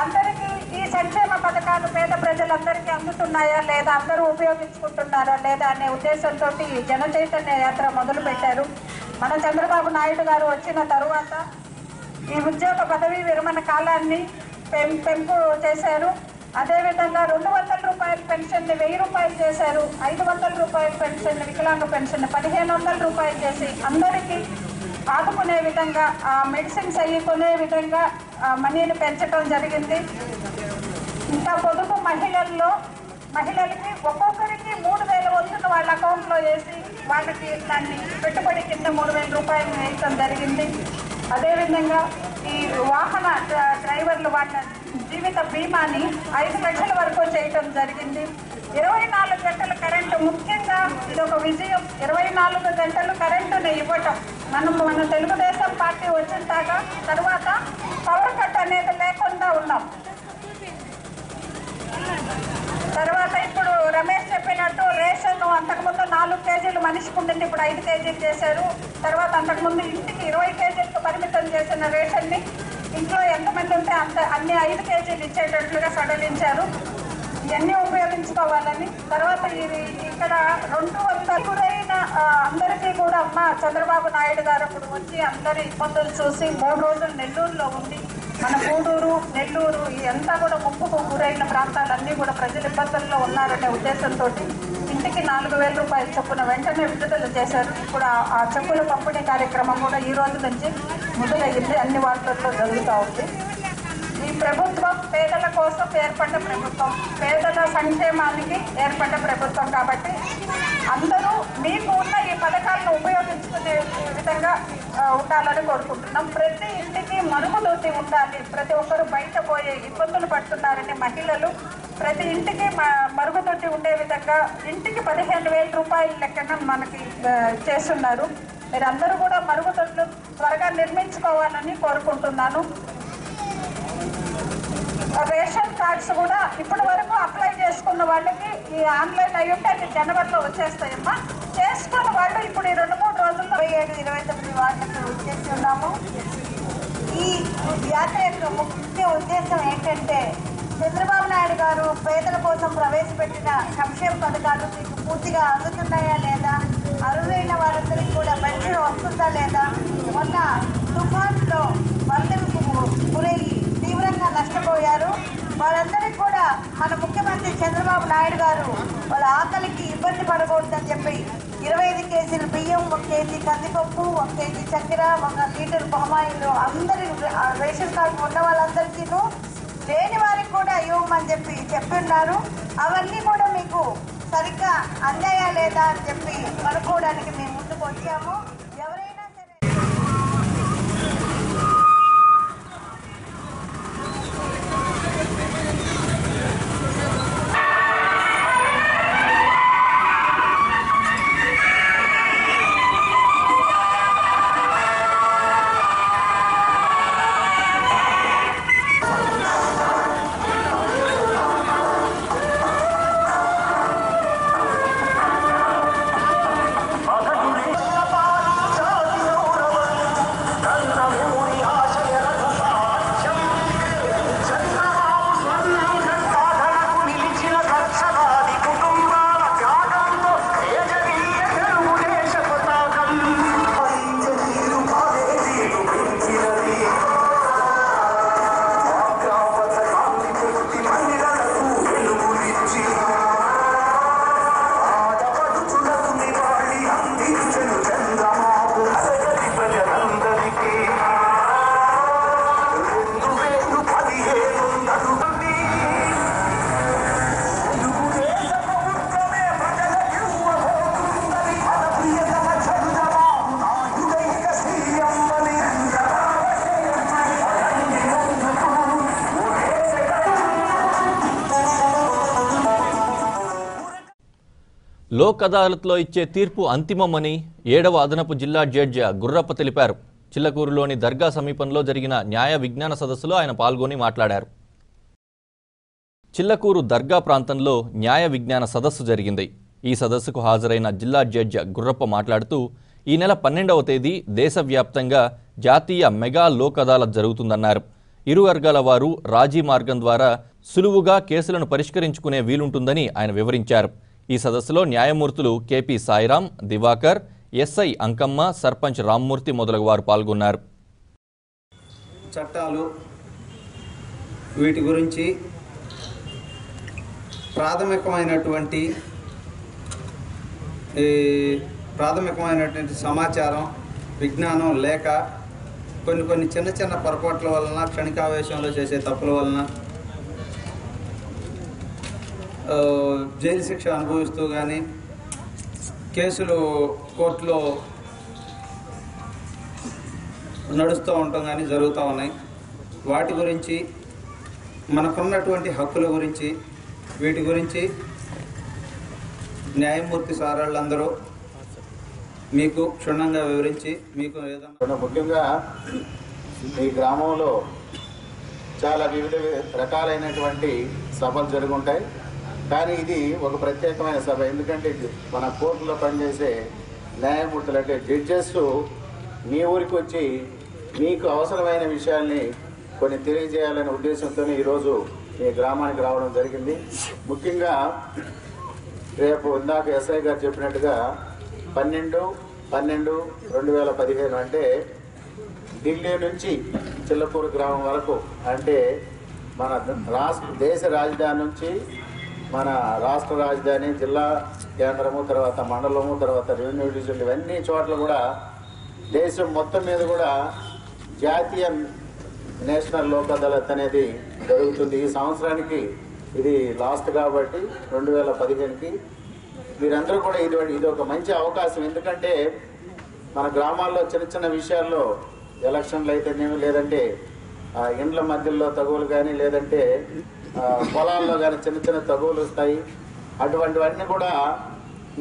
అందరికీ ఈ సంక్షేమ పథకాలు పేద ప్రజలందరికీ అందుతున్నాయా లేదా, అందరూ ఉపయోగించుకుంటున్నారా లేదా అనే ఉద్దేశంతో జన చైతన్య యాత్ర మొదలు పెట్టారు. మన చంద్రబాబు నాయుడు గారు వచ్చిన తరువాత ఈ ఉద్యోగ పదవీ విరమణ కాలాన్ని పెంపు చేశారు. అదేవిధంగా 200 రూపాయల పెన్షన్ ని 1000 రూపాయలు చేశారు. 500 రూపాయల పెన్షన్, వికలాంగ పెన్షన్ 1500 రూపాయలు చేసి అందరికీ ఆదుకునే విధంగా, మెడిసిన్స్ అయ్యి కొనే విధంగా మనీని పెంచడం జరిగింది. ఇంకా పొదుపు మహిళలకి ఒక్కొక్కరికి 3,000 వంతును వాళ్ళ అకౌంట్లో వేసి వాళ్ళకి దాన్ని పెట్టుబడి కింద 3,000 రూపాయలు వేయటం జరిగింది. అదేవిధంగా ఈ వాహన డ్రైవర్లు వాళ్ళ జీవిత బీమాని 5 లక్షల వరకు చేయటం జరిగింది. 24 గంటల కరెంటు, ముఖ్యంగా ఇది ఒక విజయం. 24 గంటలు కరెంటుని ఇవ్వటం. మన తెలుగుదేశం పార్టీ వచ్చిన తర్వాత పవర్ కట్ అనేది లేకుండా ఉన్నాం. తర్వాత ఇప్పుడు రమేష్ చెప్పినట్టు రేషన్ అంతకుముందు 4 కేజీలు మనిషికి ఉండింది, ఇప్పుడు 5 కేజీలు చేశారు. తర్వాత అంతకుముందు ఇంటికి 20 కేజీలకు పరిమితం చేసిన రేషన్ని ఇంట్లో ఎంతమంది ఉంటే అన్ని 5 కేజీలు ఇచ్చేటట్లుగా సడలించారు. ఇవన్నీ ఉపయోగించుకోవాలని. తర్వాత ఇది ఇక్కడ 200 గురైన అందరికీ కూడా చంద్రబాబు నాయుడు గారు అప్పుడు వచ్చి అందరి ఇబ్బందులు చూసి 3 రోజులు నెల్లూరులో ఉండి మన గూడూరు, నెల్లూరు ఇదంతా కూడా ముప్పుకు గురైన ప్రాంతాలన్నీ కూడా ప్రజలు ఇబ్బందుల్లో ఉన్నారనే ఉద్దేశంతో ఇంటికి 4,000 రూపాయల చొప్పున వెంటనే విడుదల చేశారు. ఇప్పుడు ఆ చెక్కుల పంపిణీ కార్యక్రమం కూడా ఈ రోజు నుంచి మొదలయ్యింది, అన్ని వార్తల్లో జరుగుతూ ఉంది. ఈ ప్రభుత్వం పేదల కోసం ఏర్పడ్డ ప్రభుత్వం, పేదల సంక్షేమానికి ఏర్పడ్డ ప్రభుత్వం కాబట్టి అందరూ మీకు ఉన్న ఈ పథకాలను ఉపయోగించుకునే విధంగా ఉండాలని కోరుకుంటున్నాం. ప్రతి ఇంటికి మరుగుదొడ్డి ఉండాలి. ప్రతి ఒక్కరు బయట పోయే ఇబ్బందులు పడుతున్నారని మహిళలు ప్రతి ఇంటికి మరుగుదొడ్డి ఉండే విధంగా ఇంటికి 15,000 రూపాయల లెక్కన మనకి చేస్తున్నారు. మీరందరూ కూడా మరుగుదొడ్లు త్వరగా నిర్మించుకోవాలని కోరుకుంటున్నాను. రేషన్ కార్డ్స్ కూడా ఇప్పటి వరకు అప్లై చేసుకున్న వాళ్ళకి ఈ ఆన్లైన్ అయి ఉంటే అది జనవరిలో వచ్చేస్తాయమ్మా. చేసుకున్న వాళ్ళు ఇప్పుడు ఈ 2-3 రోజుల్లో 27-29 వార్డులకు చేసి ఉన్నాము. ఈ యాత్ర యొక్క ముఖ్య ఉద్దేశం ఏంటంటే చంద్రబాబు నాయుడు గారు పేదల కోసం ప్రవేశపెట్టిన సంక్షేమ పథకాలు మీకు పూర్తిగా అందుతున్నాయా లేదా, అర్హులైన వారందరికీ కూడా పెన్షన్ వస్తుందా లేదా, మొన్న తుఫాన్లో వరదలకు గురయ్యి తీవ్రంగా నష్టపోయారు. వారందరికీ కూడా మన ముఖ్యమంత్రి చంద్రబాబు నాయుడు గారు వాళ్ళ ఆకలికి ఇబ్బంది పడకూడదని చెప్పి 25 కేజీలు బియ్యం, 1 కేజీ కందిపప్పు, 1 కేజీ చక్కెర, 1 లీటర్ పామాయిల్ అందరి రేషన్ కార్డు ఉన్న వాళ్ళందరికీ లేని వారికి కూడా ఇవ్వమని చెప్పిన్నారు. అవన్నీ కూడా మీకు సరిగ్గా అందాయా లేదా అని చెప్పి కనుక్కోవడానికి మేము ముందుకు వచ్చాము. ఎవరైనా సరే లోక్ అదాలత్లో ఇచ్చే తీర్పు అంతిమమని 7వ అదనపు జిల్లా జడ్జి గుర్రప్ప తెలిపారు. చిల్లకూరులోని దర్గా సమీపంలో జరిగిన న్యాయ విజ్ఞాన సదస్సులో ఆయన పాల్గొని మాట్లాడారు. చిల్లకూరు దర్గా ప్రాంతంలో న్యాయ విజ్ఞాన సదస్సు జరిగింది. ఈ సదస్సుకు హాజరైన జిల్లా జడ్జి గుర్రప్ప మాట్లాడుతూ ఈ నెల 12వ తేదీ దేశవ్యాప్తంగా జాతీయ మెగా లోక్ అదాలత్ జరుగుతుందన్నారు. ఇరు వర్గాల వారు రాజీ మార్గం ద్వారా సులువుగా కేసులను పరిష్కరించుకునే వీలుంటుందని ఆయన వివరించారు. ఈ సదస్సులో న్యాయమూర్తులు కేపీ సాయిరాం, దివాకర్, ఎస్ఐ అంకమ్మ, సర్పంచ్ రామ్మూర్తి మొదలగు వారు పాల్గొన్నారు. చట్టాలు వీటి గురించి ప్రాథమికమైనటువంటి సమాచారం విజ్ఞానం లేక కొన్ని చిన్న పొరపాట్ల వలన, క్షణికావేశంలో చేసే తప్పుల వలన జైలు శిక్ష అనుభవిస్తూ కానీ కేసులు కోర్టులో నడుస్తూ ఉండటం కానీ జరుగుతూ ఉన్నాయి. వాటి గురించి, మనకున్నటువంటి హక్కుల గురించి, వీటి గురించి న్యాయమూర్తి సారాళ్ళందరూ మీకు క్షుణ్ణంగా వివరించి మీకు ఏదైనా ముఖ్యంగా ఈ గ్రామంలో చాలా వివిధ రకాలైనటువంటి సభలు జరుగుంటాయి. కానీ ఇది ఒక ప్రత్యేకమైన సభ. ఎందుకంటే మన కోర్టులో పనిచేసే న్యాయమూర్తులు అంటే జడ్జెస్ మీ ఊరికి వచ్చి మీకు అవసరమైన విషయాల్ని కొన్ని తెలియజేయాలనే ఉద్దేశంతో ఈరోజు మీ గ్రామానికి రావడం జరిగింది. ముఖ్యంగా రేపు ఇందాక ఎస్ఐ గారు చెప్పినట్టుగా 12/12/2015 అంటే ఢిల్లీ నుంచి చిల్లకూరు గ్రామం వరకు, అంటే మన దేశ రాజధాని నుంచి మన రాష్ట్ర రాజధాని, జిల్లా కేంద్రము, తర్వాత మండలము, తర్వాత రెవెన్యూ డివిజన్, ఇవన్నీ చోట్ల కూడా దేశం మొత్తం మీద కూడా జాతీయ నేషనల్ లోక్ అదాలత్ అనేది జరుగుతుంది. ఈ సంవత్సరానికి ఇది లాస్ట్ కాబట్టి 2015కి మీరందరూ కూడా ఇది ఒక మంచి అవకాశం. ఎందుకంటే మన గ్రామాల్లో చిన్న చిన్న విషయాల్లో ఎలక్షన్లు అయితేనేమి, లేదంటే ఇండ్ల మధ్యలో తగువులు కానీ, లేదంటే పొలాల్లో కానీ చిన్న చిన్న తగువులు వస్తాయి. అటువంటివన్నీ కూడా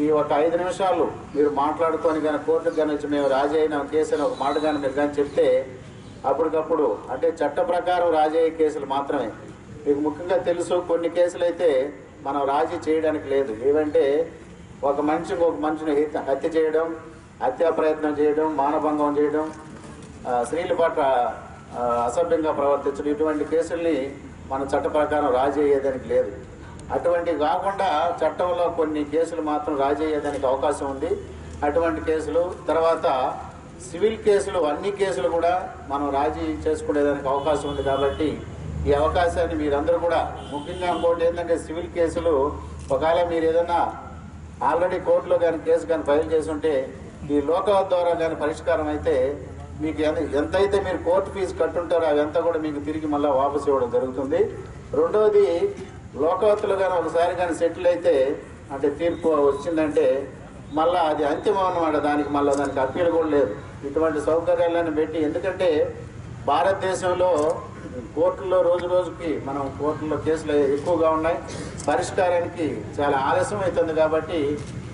ఈ ఒక 5 నిమిషాలు మీరు మాట్లాడుకొని కానీ కోర్టుకు కానీ వచ్చి మేము రాజీ అయిన కేసు అని ఒక మాట కానీ మీరు కానీ చెప్తే అప్పటికప్పుడు, అంటే చట్ట ప్రకారం రాజీ అయ్యే కేసులు మాత్రమే. మీకు ముఖ్యంగా తెలుసు, కొన్ని కేసులు అయితే మనం రాజీ చేయడానికి లేదు. ఏమంటే ఒక మనిషిని హత్య చేయడం, హత్యా ప్రయత్నం చేయడం, మానభంగం చేయడం, స్త్రీల పట్ల అసభ్యంగా ప్రవర్తించడం, ఇటువంటి కేసుల్ని మన చట్ట ప్రకారం రాజీ అయ్యేదానికి లేదు. అటువంటివి కాకుండా చట్టంలో కొన్ని కేసులు మాత్రం రాజీ అయ్యేదానికి అవకాశం ఉంది. అటువంటి కేసులు, తర్వాత సివిల్ కేసులు, అన్ని కేసులు కూడా మనం రాజీ చేసుకునేదానికి అవకాశం ఉంది. కాబట్టి ఈ అవకాశాన్ని మీరందరూ కూడా, ముఖ్యంగా ఇంకోటి ఏంటంటే సివిల్ కేసులు ఒకవేళ మీరు ఏదైనా ఆల్రెడీ కోర్టులో కానీ కేసు కానీ ఫైల్ చేసి ఉంటే ఈ లోకవత్ ద్వారా కానీ పరిష్కారం అయితే మీకు ఎంతైతే మీరు కోర్టు ఫీజు కట్టుంటారో అదంతా కూడా మీకు తిరిగి మళ్ళీ వాపసు ఇవ్వడం జరుగుతుంది. రెండవది, లోకవత్తులు కానీ ఒకసారి కానీ సెటిల్ అయితే, అంటే తీర్పు వచ్చిందంటే మళ్ళీ అది అంతిమం అన్నమాట. దానికి అప్పీల్ కూడా లేదు. ఇటువంటి సౌకర్యాలను పెట్టి, ఎందుకంటే భారతదేశంలో కోర్టుల్లో రోజు రోజుకి మనం కోర్టుల్లో కేసులు ఎక్కువగా ఉన్నాయి, పరిష్కారానికి చాలా ఆలస్యం అవుతుంది. కాబట్టి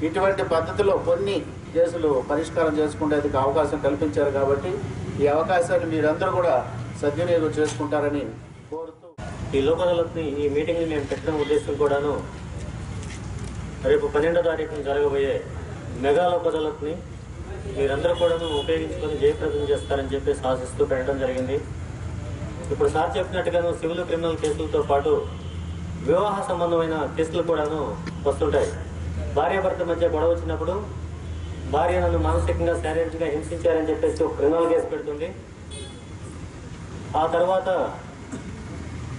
ఇటువంటి పద్ధతిలో కొన్ని కేసులు పరిష్కారం చేసుకునేందుకు అవకాశం కల్పించారు. కాబట్టి ఈ అవకాశాన్ని మీరందరూ కూడా సద్వినియోగం చేసుకుంటారని కోరుతూ ఈ లోక్ అదాలత్ని, ఈ మీటింగ్ని మేము పెట్టడం ఉద్దేశం కూడాను రేపు 12వ తారీఖున జరగబోయే మెగా లోక్ అదాలత్ని మీరందరూ కూడాను ఉపయోగించుకొని జయప్రదం చేస్తారని చెప్పేసి ఆశిస్తూ పెట్టడం జరిగింది. ఇప్పుడు సార్ చెప్పినట్టుగాను సివిల్ క్రిమినల్ కేసులతో పాటు వివాహ సంబంధమైన కేసులు కూడాను వస్తుంటాయి. భార్యాభర్త మధ్య గొడవ వచ్చినప్పుడు భార్య నన్ను మానసికంగా, శారీరకంగా హింసించారని చెప్పేసి ఒక క్రిమినల్ కేసు పెడుతుంది. ఆ తర్వాత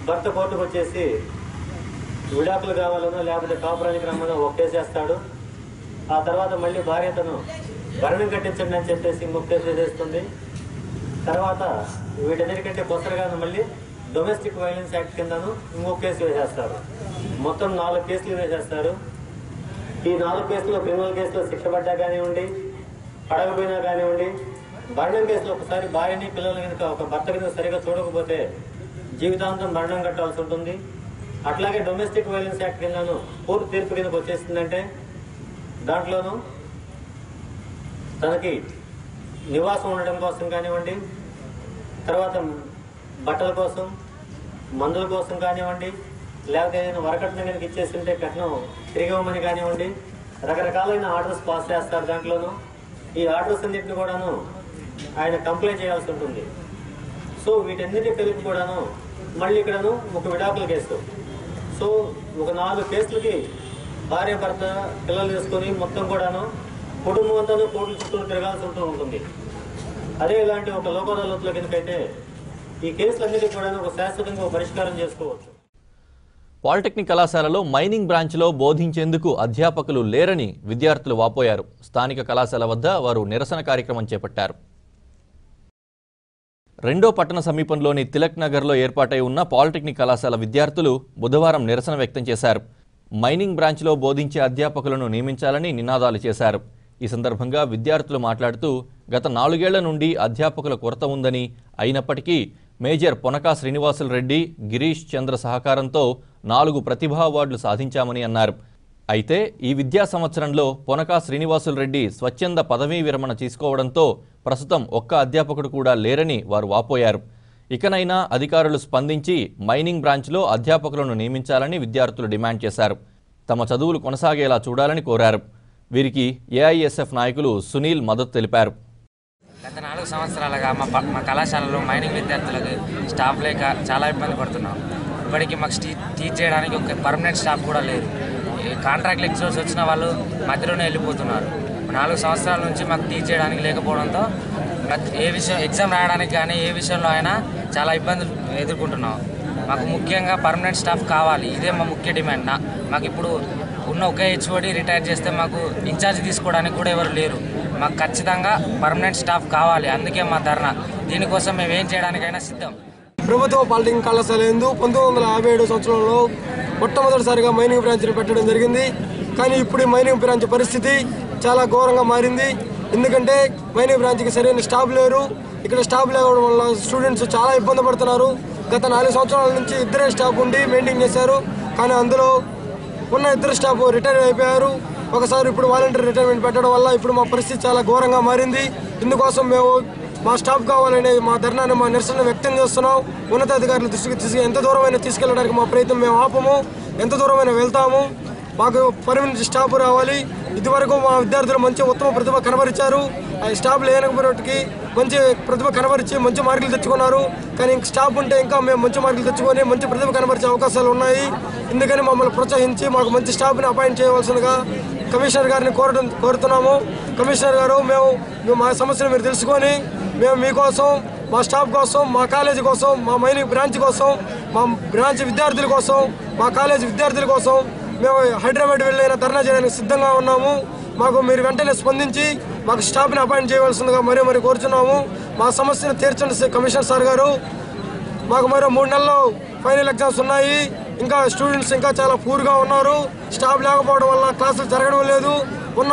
భర్త కోర్టుకు వచ్చేసి విడాకులు కావాలనో లేకపోతే కాపురానికి రమ్మనో ఒక కేసు వేస్తాడు. ఆ తర్వాత మళ్ళీ భార్య తను భరణం కట్టించండి అని చెప్పేసి ఇంకొక కేసు వేసేస్తుంది. తర్వాత వీటన్నిటికంటే కొత్తగాను మళ్ళీ డొమెస్టిక్ వైలెన్స్ యాక్ట్ కిందను ఇంకొక కేసు వేసేస్తారు. మొత్తం 4 కేసులు వేసేస్తారు. ఈ 4 కేసులో, క్రిమినల్ కేసులో శిక్ష పడ్డా కానివ్వండి, పడకపోయినా కానివ్వండి, భరణం కేసులో ఒకసారి భార్యని పిల్లల కనుక ఒక భర్త కనుక సరిగా చూడకపోతే జీవితాంతం భరణం కట్టాల్సి ఉంటుంది. అట్లాగే డొమెస్టిక్ వైలెన్స్ యాక్ట్ కిందను కోర్టు తీర్పు కిందకు వచ్చేస్తుందంటే దాంట్లోనూ తనకి నివాసం ఉండడం కోసం కానివ్వండి, తర్వాత బట్టల కోసం, మందుల కోసం కానివ్వండి, లేకపోతే ఏదైనా వరకట్నం కనుక ఇచ్చేస్తుంటే కట్నం తిరిగి ఇవ్వమని కానివ్వండి, రకరకాలైన ఆర్డర్స్ పాస్ చేస్తారు. దాంట్లోనూ ఈ ఆర్డర్స్ అన్నింటిని కూడాను ఆయన కంప్లైంట్ చేయాల్సి ఉంటుంది. సో వీటన్నిటి కలిపి కూడాను మళ్ళీ ఇక్కడను ఒక విడాకుల కేసు. సో ఒక 4 కేసులకి భార్య భర్త పిల్లలు తీసుకొని మొత్తం కూడాను కుటుంబం అంతా కోర్టుల చుట్టూ తిరగాల్సి ఉంటుంది. అదే ఇలాంటి ఒక లోక్ అదాలత్లో కనుకైతే ఈ కేసులన్నిటికీ కూడా ఒక శాశ్వతంగా పరిష్కారం చేసుకోవచ్చు. పాలిటెక్నిక్ కళాశాలలో మైనింగ్ బ్రాంచ్లో బోధించేందుకు అధ్యాపకులు లేరని విద్యార్థులు వాపోయారు. స్థానిక కళాశాల వద్ద వారు నిరసన కార్యక్రమం చేపట్టారు. రెండో పట్టణ సమీపంలోని తిలక్ నగర్లో ఏర్పాటై ఉన్న పాలిటెక్నిక్ కళాశాల విద్యార్థులు బుధవారం నిరసన వ్యక్తం చేశారు. మైనింగ్ బ్రాంచ్లో బోధించే అధ్యాపకులను నియమించాలని నినాదాలు చేశారు. ఈ సందర్భంగా విద్యార్థులు మాట్లాడుతూ గత 4 ఏళ్ల నుండి అధ్యాపకుల కొరత ఉందని, అయినప్పటికీ మేజర్ పొనకా శ్రీనివాసులు రెడ్డి, గిరీష్ చంద్ర సహకారంతో 4 ప్రతిభా అవార్డులు సాధించామని అన్నారు. అయితే ఈ విద్యా సంవత్సరంలో పొనకా శ్రీనివాసులు రెడ్డి స్వచ్ఛంద పదవీ విరమణ తీసుకోవడంతో ప్రస్తుతం ఒక్క అధ్యాపకుడు కూడా లేరని వారు వాపోయారు. ఇకనైనా అధికారులు స్పందించి మైనింగ్ బ్రాంచ్లో అధ్యాపకులను నియమించాలని విద్యార్థులు డిమాండ్ చేశారు. తమ చదువులు కొనసాగేలా చూడాలని కోరారు. వీరికి ఏఐఎస్ఎఫ్ నాయకులు సునీల్ మద్దతు తెలిపారు. గత 4 సంవత్సరాలుగా మా కళాశాలలో మైనింగ్ విద్యార్థులకు స్టాఫ్ లేక చాలా ఇబ్బంది పడుతున్నాం. ఇప్పటికీ మాకు టీచ్ చేయడానికి ఒక పర్మనెంట్ స్టాఫ్ కూడా లేదు. కాంట్రాక్ట్ లెక్చరర్స్ వచ్చిన వాళ్ళు మధ్యలోనే వెళ్ళిపోతున్నారు. 4 సంవత్సరాల నుంచి మాకు టీచ్ చేయడానికి లేకపోవడంతో ఏ విషయం ఎగ్జామ్ రాయడానికి కానీ ఏ విషయంలో అయినా చాలా ఇబ్బందులు ఎదుర్కొంటున్నాం. మాకు ముఖ్యంగా పర్మనెంట్ స్టాఫ్ కావాలి. ఇదే మా ముఖ్య డిమాండ్. మాకు ఇప్పుడు ఉన్న ఒకే హెచ్ఓడి రిటైర్ చేస్తే మాకు ఇన్ఛార్జ్ తీసుకోవడానికి కూడా ఎవరు లేరు. మాకు ఖచ్చితంగా పర్మనెంట్ స్టాఫ్ కావాలి. అందుకే మా ధర్నా. దీనికోసం మేము ఏం చేయడానికైనా సిద్ధం. ప్రభుత్వ పాలిటెక్నిక్ కళాశాల యందు 1957 సంవత్సరంలో మొట్టమొదటిసారిగా మైనింగ్ బ్రాంచ్ని పెట్టడం జరిగింది. కానీ ఇప్పుడు ఈ మైనింగ్ బ్రాంచ్ పరిస్థితి చాలా ఘోరంగా మారింది. ఎందుకంటే మైనింగ్ బ్రాంచ్కి సరైన స్టాఫ్ లేరు. ఇక్కడ స్టాఫ్ లేవడం వల్ల స్టూడెంట్స్ చాలా ఇబ్బంది పడుతున్నారు. గత 4 సంవత్సరాల నుంచి ఇద్దరే స్టాఫ్ ఉండి మెయింటైన్ చేశారు. కానీ అందులో ఉన్న ఇద్దరు స్టాఫ్ రిటైర్ అయిపోయారు. ఒకసారి ఇప్పుడు వాలంటీర్ రిటైర్మెంట్ పెట్టడం వల్ల ఇప్పుడు మా పరిస్థితి చాలా ఘోరంగా మారింది. ఇందుకోసం మేము మా స్టాఫ్ కావాలనే మా ధర్నాన్ని మా నిరసన వ్యక్తం చేస్తున్నాం. ఉన్నతాధికారుల దృష్టికి ఎంత దూరమైనా తీసుకెళ్ళడానికి మా ప్రయత్నం మేము ఆపము. ఎంత దూరమైనా వెళ్తాము. మాకు పర్మనెంట్ స్టాఫ్ రావాలి. ఇదివరకు మా విద్యార్థులు మంచి ఉత్తమ ప్రతిభ కనబరిచారు. ఆ స్టాఫ్ లేనప్పటికీ మంచి ప్రతిభ కనబరిచి మంచి మార్కులు తెచ్చుకున్నారు. కానీ స్టాఫ్ ఉంటే ఇంకా మేము మంచి మార్కులు తెచ్చుకొని మంచి ప్రతిభ కనబరిచే అవకాశాలు ఉన్నాయి. ఎందుకని మమ్మల్ని ప్రోత్సహించి మాకు మంచి స్టాఫ్ని అపాయింట్ చేయవలసిందిగా కమిషనర్ గారిని కోరుతున్నాము. కమిషనర్ గారు, మేము మా సమస్యను మీరు తెలుసుకొని మేము మీకోసం, మా స్టాఫ్ కోసం, మా కాలేజీ కోసం, మా మైనింగ్ బ్రాంచ్ కోసం, మా బ్రాంచ్ విద్యార్థుల కోసం, మా కాలేజీ విద్యార్థుల కోసం మేము హైదరాబాద్ వెళ్ళైనా ధర్నా చేయడానికి సిద్ధంగా ఉన్నాము. మాకు మీరు వెంటనే స్పందించి మాకు స్టాఫ్ని అపాయింట్ చేయవలసిందిగా మరీ కోరుచున్నాము. మా సమస్యను తీర్చండి కమిషనర్ సార్ గారు. మాకు మరో 3 నెలల్లో ఫైనల్ ఎగ్జామ్స్ ఉన్నాయి. ఇంకా స్టూడెంట్స్ ఇంకా చాలా పూర్గా ఉన్నారు. స్టాఫ్ లేకపోవడం వల్ల క్లాసులు జరగడం లేదు. ఉన్న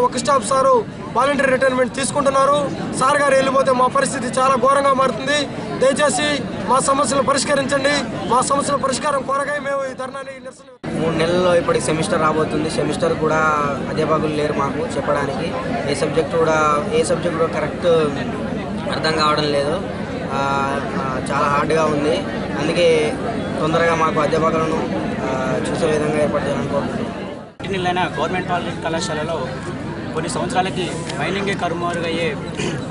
ఒక స్టాఫ్ సారు వాలంటీర్ రిటైర్మెంట్ తీసుకుంటున్నారు. సార్ గారు వెళ్ళిపోతే మా పరిస్థితి చాలా ఘోరంగా మారుతుంది. దయచేసి మా సమస్యలు పరిష్కరించండి. మా సమస్యల పరిష్కారం కోరగా మేము ఈ ధర్నాన్ని నిరసన 3 నెలల్లో ఇప్పటికి సెమిస్టర్ రాబోతుంది. సెమిస్టర్ కూడా అధ్యాపకులు లేరు మాకు చెప్పడానికి. ఏ సబ్జెక్ట్ కూడా కరెక్ట్ అర్థం కావడం లేదు. చాలా హార్డ్గా ఉంది. అందుకే తొందరగా మాకు అధ్యాపకులను చూసే విధంగా ఏర్పాటు చేయాలని కోరుతున్నాం. గవర్నమెంట్ పాలిటెక్నిక్ కళాశాలలో కొన్ని సంవత్సరాలకి మైనింగే కనుమరుగయ్యే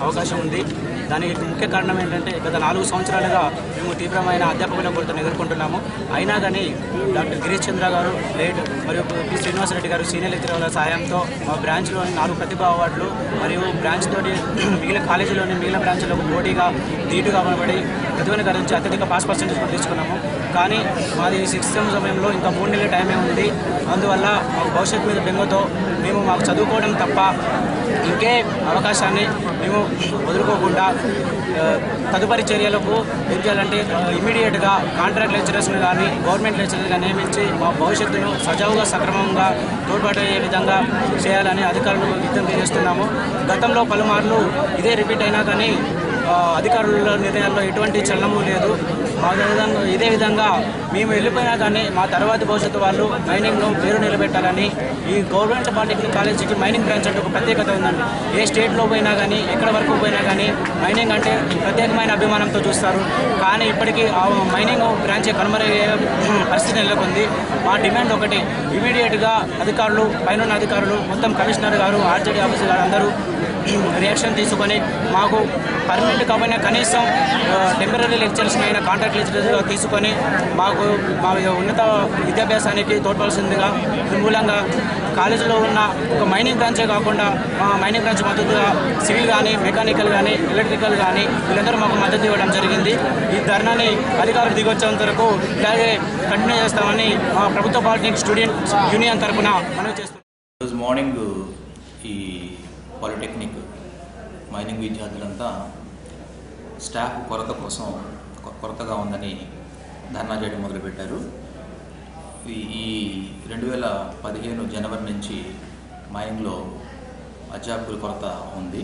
అవకాశం ఉంది. దానికి ముఖ్య కారణం ఏంటంటే గత 4 సంవత్సరాలుగా మేము తీవ్రమైన అధ్యాపకుల కొరతను ఎదుర్కొంటున్నాము. అయినా కానీ డాక్టర్ గిరీష్ చంద్ర గారు లేట్ మరియు పి శ్రీనివాసరెడ్డి గారు సీనియర్ లెక్చరర్ల సహాయంతో మా బ్రాంచ్లోని 4 ప్రతిభా అవార్డులు మరియు బ్రాంచ్ తోటి మిగిలిన కాలేజీలోని మిగిలిన బ్రాంచ్లకు పోటీగా ధీటుగా పడి ప్రతిభను గురించి అత్యధిక పాస్ పర్సెంటేజ్ కూడా తీసుకున్నాము. కానీ మాది 6th సెమ్ సమయంలో ఇంకా 3 నెలల టైమే ఉంది. అందువల్ల మాకు భవిష్యత్తు మీద బెంగతో మేము మాకు చదువుకోవడం తప్ప ఇంకే అవకాశాన్ని మేము వదులుకోకుండా తదుపరి చర్యలకు ఏం చేయాలంటే ఇమీడియట్గా కాంట్రాక్ట్ లెక్చరర్స్ని కానీ గవర్నమెంట్ లెక్చరర్స్గా నియమించి మా భవిష్యత్తును సజావుగా సక్రమంగా తోడ్పడే విధంగా చేయాలని అధికారులకు విజ్ఞప్తి చేస్తున్నాము. గతంలో పలుమార్లు ఇదే రిపీట్ అయినా కానీ అధికారుల నిర్ణయాల్లో ఎటువంటి చలనము లేదు. ఇదే విధంగా మేము వెళ్ళిపోయినా కానీ మా తర్వాతి భవిష్యత్తు వాళ్ళు మైనింగ్ను పేరు నిలబెట్టాలని ఈ గవర్నమెంట్ పాలిటెక్నిక్ కాలేజీకి మైనింగ్ బ్రాంచ్ అంటే ఒక ప్రత్యేకత ఉందండి. ఏ స్టేట్లో పోయినా కానీ ఎక్కడ వరకు పోయినా కానీ మైనింగ్ అంటే ప్రత్యేకమైన అభిమానంతో చూస్తారు. కానీ ఇప్పటికీ ఆ మైనింగ్ బ్రాంచ్ కనుమరుగయ్యే పరిస్థితి నెలకొంది. మా డిమాండ్ ఒకటి, ఇమీడియట్గా అధికారులు, పైన అధికారులు మొత్తం కమిషనర్ గారు, ఆర్జేడీ ఆఫీసర్ గారు అందరూ రియాక్షన్ తీసుకొని మాకు పర్మనెంట్ కాకపోయినా కనీసం టెంపరీ లెక్చరర్స్ని అయినా కాంట్రాక్ట్ లెక్చరర్స్గా తీసుకొని మాకు మా ఉన్నత విద్యాభ్యాసానికి తోడ్పడాల్సిందిగా మూలంగా కాలేజీలో ఉన్న ఒక మైనింగ్ బ్రాంచే కాకుండా మైనింగ్ బ్రాంచ్ మద్దతుగా సివిల్ కానీ, మెకానికల్ కానీ, ఎలక్ట్రికల్ కానీ వీళ్ళందరూ మాకు మద్దతు ఇవ్వడం జరిగింది. ఈ ధర్నాని అధికారులు దిగొచ్చేంత వరకు ఇలాగే కంటిన్యూ చేస్తామని మా ప్రభుత్వ పాలిటెక్నిక్ స్టూడెంట్స్ యూనియన్ తరఫున మనవి చేస్తున్నాం. ఈరోజు మార్నింగ్ ఈ పాలిటెక్నిక్ మైనింగ్ విద్యార్థులంతా స్టాఫ్ కొరతగా ఉందని ధర్నా చేయడం మొదలుపెట్టారు. ఈ 2015 జనవరి నుంచి మైనింగ్లో అధ్యాపకుల కొరత ఉంది.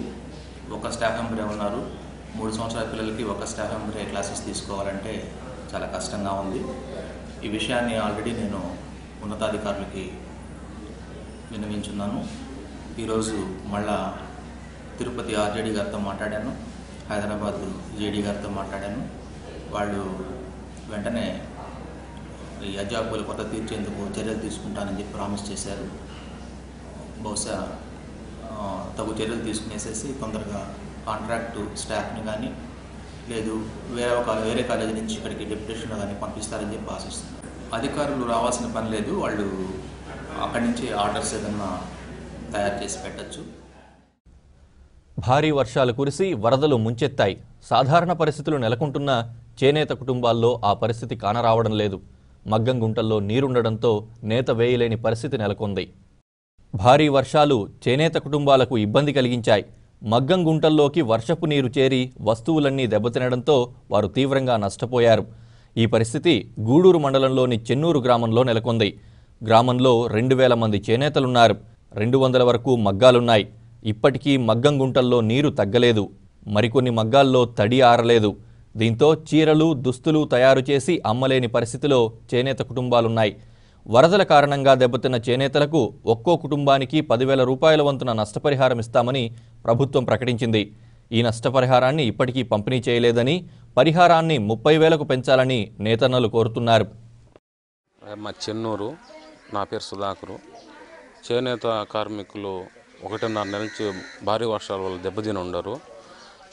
ఒక స్టాఫ్ మెంబరే ఉన్నారు. 3 సంవత్సరాల పిల్లలకి ఒక స్టాఫ్ మెంబరే క్లాసెస్ తీసుకోవాలంటే చాలా కష్టంగా ఉంది. ఈ విషయాన్ని ఆల్రెడీ నేను ఉన్నతాధికారులకి విన్నవించున్నాను. ఈరోజు మళ్ళా తిరుపతి ఆర్జేడీ గారితో మాట్లాడాను, హైదరాబాద్ జేడీ గారితో మాట్లాడాను. వాళ్ళు వెంటనే ఈ అధ్యాపకుల కొరత తీర్చేందుకు చర్యలు తీసుకుంటానని చెప్పి ప్రామిస్ చేశారు. బహుశా తగు చర్యలు తీసుకునేసేసి తొందరగా కాంట్రాక్టు స్టాఫ్ని కానీ లేదు వేరే కాలేజీ నుంచి ఇక్కడికి డెప్యుటేషన్ కానీ పంపిస్తారని చెప్పి ఆశిస్తున్నారు. అధికారులు రావాల్సిన పని లేదు, వాళ్ళు అక్కడి నుంచి ఆర్డర్స్ ఏదన్నా తయారు చేసి పెట్టచ్చు. భారీ వర్షాలు కురిసి వరదలు ముంచెత్తాయి. సాధారణ పరిస్థితులు నెలకొంటున్న చేనేత కుటుంబాల్లో ఆ పరిస్థితి కానరావడం లేదు. మగ్గం గుంటల్లో నీరుండడంతో నేత వేయలేని పరిస్థితి నెలకొంది. భారీ వర్షాలు చేనేత కుటుంబాలకు ఇబ్బంది కలిగించాయి. మగ్గం గుంటల్లోకి వర్షపు నీరు చేరి వస్తువులన్నీ దెబ్బతినడంతో వారు తీవ్రంగా నష్టపోయారు. ఈ పరిస్థితి గూడూరు మండలంలోని చెన్నూరు గ్రామంలో నెలకొంది. గ్రామంలో 2000 మంది చేనేతలున్నారు. 200 వరకు మగ్గాలున్నాయి. ఇప్పటికీ మగ్గం గుంటల్లో నీరు తగ్గలేదు. మరికొన్ని మగ్గాల్లో తడి ఆరలేదు. దీంతో చీరలు, దుస్తులు తయారు చేసి అమ్మలేని పరిస్థితిలో చేనేత కుటుంబాలున్నాయి. వరదల కారణంగా దెబ్బతిన్న చేనేతలకు ఒక్కో కుటుంబానికి 10,000 రూపాయల వంతున నష్టపరిహారం ఇస్తామని ప్రభుత్వం ప్రకటించింది. ఈ నష్టపరిహారాన్ని ఇప్పటికీ పంపిణీ చేయలేదని, పరిహారాన్ని 30,000కు పెంచాలని నేతన్నలు కోరుతున్నారు. మా చెన్నూరు, నా పేరు సుధాకరు. చేనేత కార్మికులు 1.5 నెలల నుంచి భారీ వర్షాల వల్ల దెబ్బతిని ఉండరు.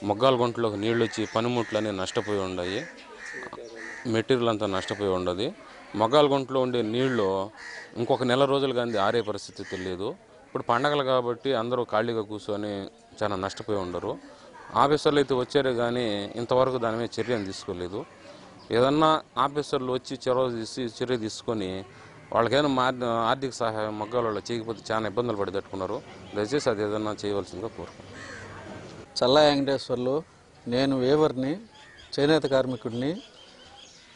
మొగ్గాల గుంటలోకి నీళ్ళు వచ్చి పనిముట్లన్నీ నష్టపోయి ఉన్నాయి. మెటీరియల్ అంతా నష్టపోయి ఉండదు. మొగ్గాల గుంటలో ఉండే నీళ్లు ఇంకొక నెల రోజులు కానీ ఆరే పరిస్థితి తెలియదు. ఇప్పుడు పండగలు కాబట్టి అందరూ ఖాళీగా కూర్చొని చాలా నష్టపోయి ఉండరు. ఆఫీసర్లు అయితే వచ్చారే కానీ ఇంతవరకు దాని మీద చర్యను తీసుకోలేదు. ఏదన్నా ఆఫీసర్లు వచ్చి చర్య తీసుకొని వాళ్ళకైనా ఆర్థిక సహాయం మగ్గాల వాళ్ళు చేయకపోతే చాలా ఇబ్బందులు పడి తట్టుకున్నారు. దయచేసి అది ఏదన్నా చేయవలసిందిగా కోరుకుంటున్నాను. చల్లా వెంకటేశ్వర్లు, నేను వేవర్ని, చేనేత కార్మికుడిని.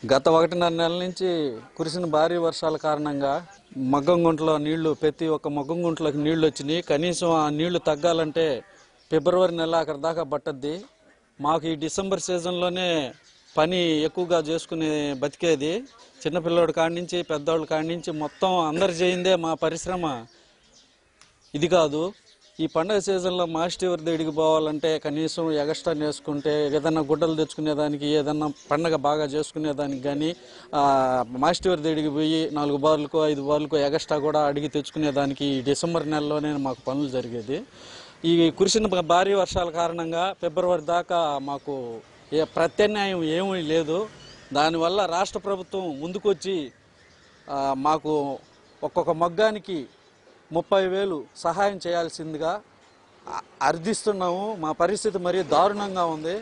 గత 1.5 నెలల నుంచి కురిసిన భారీ వర్షాల కారణంగా మగ్గం గుంటలో నీళ్లు, ప్రతి ఒక్క మగ్గం గుంటలోకి నీళ్లు వచ్చినాయి. కనీసం ఆ నీళ్లు తగ్గాలంటే ఫిబ్రవరి నెల అక్కడి దాకా పట్టద్ది. మాకు ఈ డిసెంబర్ సీజన్లోనే పని ఎక్కువగా చేసుకుని బతికేది. చిన్నపిల్లడి కాడి నుంచి పెద్దవాళ్ళ కాడి నుంచి మొత్తం అందరు చేయిందే మా పరిశ్రమ. ఇది కాదు, ఈ పండగ సీజన్లో మాస్టివర్ దగ్గరికి పోవాలంటే కనీసం ఎగస్ట్రా నేసుకుంటే ఏదన్నా గుడ్డలు తెచ్చుకునేదానికి, ఏదన్నా పండగ బాగా చేసుకునేదానికి కానీ మాస్టివర్ దగ్గరికి పోయి 4 బార్లకో 5 బార్లకో ఎగస్ట్రా కూడా అడిగి తెచ్చుకునేదానికి ఈ డిసెంబర్ నెలలోనే మాకు పనులు జరిగేది. ఈ కురిసిన భారీ వర్షాల కారణంగా ఫిబ్రవరి దాకా మాకు ప్రత్యామ్నాయం ఏమీ లేదు. దానివల్ల రాష్ట్ర ప్రభుత్వం ముందుకొచ్చి మాకు ఒక్కొక్క మగ్గానికి 30,000 సహాయం చేయాల్సిందిగా అర్థిస్తున్నాము. మా పరిస్థితి మరీ దారుణంగా ఉంది.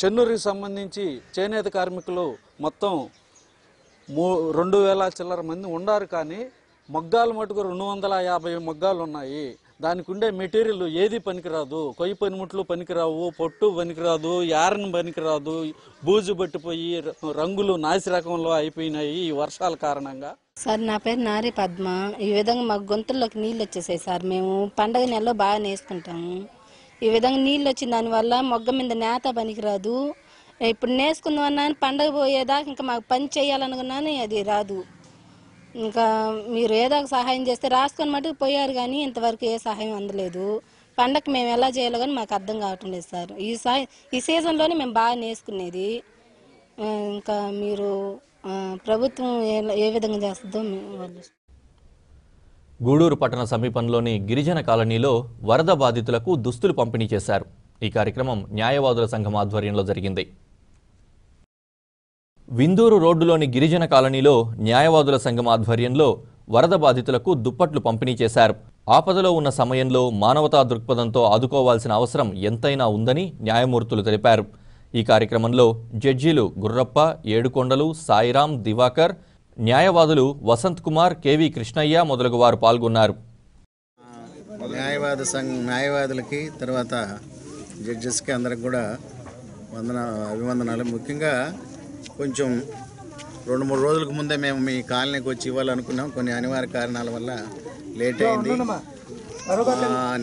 చెన్నూరుకి సంబంధించి చేనేత కార్మికులు మొత్తం 2,000 చిల్లర మంది ఉన్నారు. కానీ మగ్గాలు మటుకు 250 మగ్గాలు ఉన్నాయి. దానికి ఉండే మెటీరియల్ ఏది పనికిరాదు. కొయ్యి పనిముట్లు పనికిరావు, పొట్టు పనికిరాదు, యారన్ పనికిరాదు. బూజు పట్టిపోయి రంగులు నాసి రకంలో అయిపోయినాయి ఈ వర్షాల కారణంగా. సార్, నా పేరు నారి పద్మ. ఈ విధంగా మాకు గొంతుల్లోకి నీళ్ళు వచ్చేసాయి సార్. మేము పండగ నెలలో బాగా నేసుకుంటాము. ఈ విధంగా నీళ్ళు వచ్చిన దానివల్ల మొగ్గ మీద నేత పనికిరాదు. ఇప్పుడు నేసుకుందామన్నా పండగ పోయేదాకా ఇంకా మాకు పని చేయాలనుకున్నాను, అది రాదు. ఇంకా మీరు ఏదో ఒక సహాయం చేస్తే రాసుకొని మటుకు పోయారు, కానీ ఇంతవరకు ఏ సహాయం అందలేదు. పండగకి మేము ఎలా చేయాలో కానీ మాకు అర్థం కావటం లేదు సార్. ఈ సీజన్లోనే మేము బాగా నేసుకునేది. ఇంకా మీరు ప్రభుత్వం ఏ విధంగా చేస్తుందో వాళ్ళు. గూడూరు పట్టణ సమీపంలోని గిరిజన కాలనీలో వరద బాధితులకు దుస్తులు పంపిణీ చేశారు. ఈ కార్యక్రమం న్యాయవాదుల సంఘం ఆధ్వర్యంలో జరిగింది. విందూరు రోడ్డులోని గిరిజన కాలనీలో న్యాయవాదుల సంఘం ఆధ్వర్యంలో వరద బాధితులకు దుప్పట్లు పంపిణీ చేశారు. ఆపదలో ఉన్న సమయంలో మానవతా దృక్పథంతో ఆదుకోవాల్సిన అవసరం ఎంతైనా ఉందని న్యాయమూర్తులు తెలిపారు. ఈ కార్యక్రమంలో జడ్జీలు గుర్రప్ప, ఏడుకొండలు, సాయిరాం, దివాకర్, న్యాయవాదులు వసంత్ కుమార్, కేవి కృష్ణయ్య మొదలగు వారు పాల్గొన్నారు. న్యాయవాదులకి తర్వాత జడ్జెస్కి అందరికి కూడా అభివందనాలు. ముఖ్యంగా కొంచెం 2-3 రోజులకు ముందే మేము మీ కాలనీకి వచ్చి ఇవ్వాలనుకున్నాం. కొన్ని అనివార్య కారణాల వల్ల లేట్ అయింది.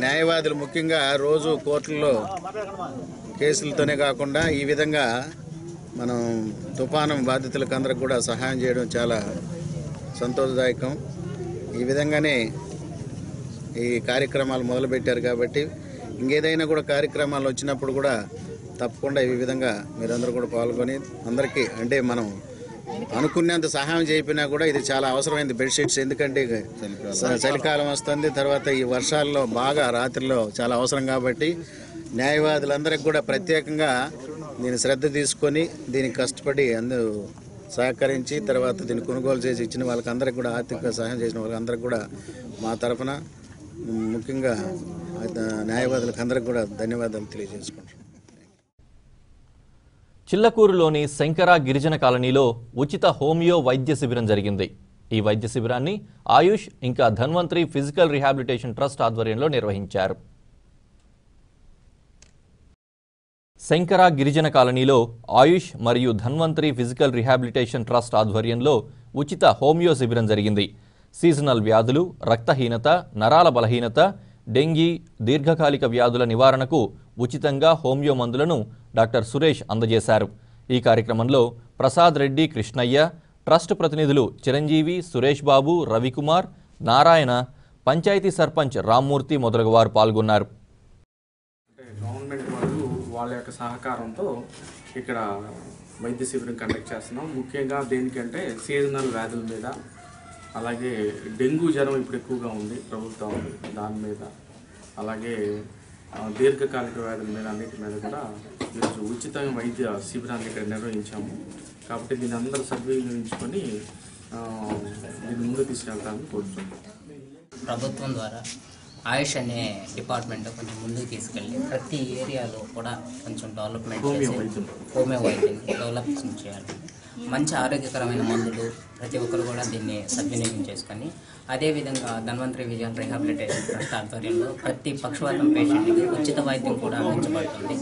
న్యాయవాదులు ముఖ్యంగా రోజు కోర్టుల్లో కేసులతోనే కాకుండా ఈ విధంగా మనం తుఫాను బాధితులకు అందరికి కూడా సహాయం చేయడం చాలా సంతోషదాయకం. ఈ విధంగానే ఈ కార్యక్రమాలు మొదలుపెట్టారు కాబట్టి ఇంకేదైనా కూడా కార్యక్రమాలు వచ్చినప్పుడు కూడా తప్పకుండా ఈ విధంగా మీరందరూ కూడా పాల్గొని అందరికీ, అంటే మనం అనుకునేంత సహాయం చేయకపోయినా కూడా ఇది చాలా అవసరమైంది బెడ్షీట్స్. ఎందుకంటే చలికాలం వస్తుంది, తర్వాత ఈ వర్షాల్లో బాగా రాత్రిలో చాలా అవసరం కాబట్టి న్యాయవాదులందరికీ కూడా ప్రత్యేకంగా దీన్ని శ్రద్ధ తీసుకొని దీనికి కష్టపడి అందరూ సహకరించి తర్వాత దీన్ని కొనుగోలు చేసి ఇచ్చిన వాళ్ళకందరికీ కూడా ఆర్థిక సహాయం చేసిన వాళ్ళందరికీ కూడా మా తరఫున ముఖ్యంగా న్యాయవాదులకు అందరికీ కూడా ధన్యవాదాలు తెలియజేసుకుంటున్నాం. చిల్లకూరులోని శంకర గిరిజన కాలనీలో ఉచిత హోమియో వైద్య శిబిరం జరిగింది. ఈ వైద్య శిబిరాన్ని ఆయుష్ ఇంకా ధన్వంతరి ఫిజికల్ రీహాబిలిటేషన్ ట్రస్ట్ ఆధ్వర్యంలో నిర్వహించారు. శంకర గిరిజన కాలనీలో ఆయుష్ మరియు ధన్వంతరి ఫిజికల్ రీహాబిలిటేషన్ ట్రస్ట్ ఆధ్వర్యంలో ఉచిత హోమియో శిబిరం జరిగింది. సీజనల్ వ్యాధులు, రక్తహీనత, నరాల బలహీనత, డెంగీ, దీర్ఘకాలిక వ్యాధుల నివారణకు ఉచితంగా హోమియో మందులను డాక్టర్ సురేష్ అందజేశారు. ఈ కార్యక్రమంలో ప్రసాద్ రెడ్డి, కృష్ణయ్య, ట్రస్ట్ ప్రతినిధులు చిరంజీవి, సురేష్ బాబు, రవికుమార్, నారాయణ, పంచాయతీ సర్పంచ్ రామ్మూర్తి మొదలగు వారు పాల్గొన్నారు. గవర్నమెంట్ వాళ్ళు వాళ్ళ యొక్క సహకారంతో ఇక్కడ వైద్య శిబిరం కండక్ట్ చేస్తున్నాం. ముఖ్యంగా దేనికంటే సీజనల్ వ్యాధుల మీద, అలాగే డెంగ్యూ జ్వరం ఇప్పుడు ఎక్కువగా ఉంది ప్రభుత్వం దాని మీద, అలాగే దీర్ఘకాలిక వ్యాధుల మీద అన్నిటి మీద కూడా ఈరోజు ఉచితంగా వైద్య శిబిరాన్ని ఇక్కడ నిర్వహించాము. కాబట్టి దీన్ని అందరూ సద్వినియోగించుకొని దీన్ని ముందుకు తీసుకెళ్తామని కోరుతున్నాం. ప్రభుత్వం ద్వారా ఆయుష్ అనే డిపార్ట్మెంట్ కొంచెం ముందుకు తీసుకెళ్ళి ప్రతి ఏరియాలో కూడా కొంచెం డెవలప్మెంట్ చేసి హోమియో వైద్యం డెవలప్ చేయాలి. మంచి ఆరోగ్యకరమైన మందులు ప్రతి ఒక్కరు కూడా దీన్ని సద్వినియోగం చేసుకొని, అదేవిధంగా ధన్వంతరి విజువల్ రీహాబిలిటేషన్ ట్రస్ట్ ఆధ్వర్యంలో ప్రతి పక్షవాతం పేషెంట్కి ఉచిత వైద్యం కూడా అందించబడుతుంది.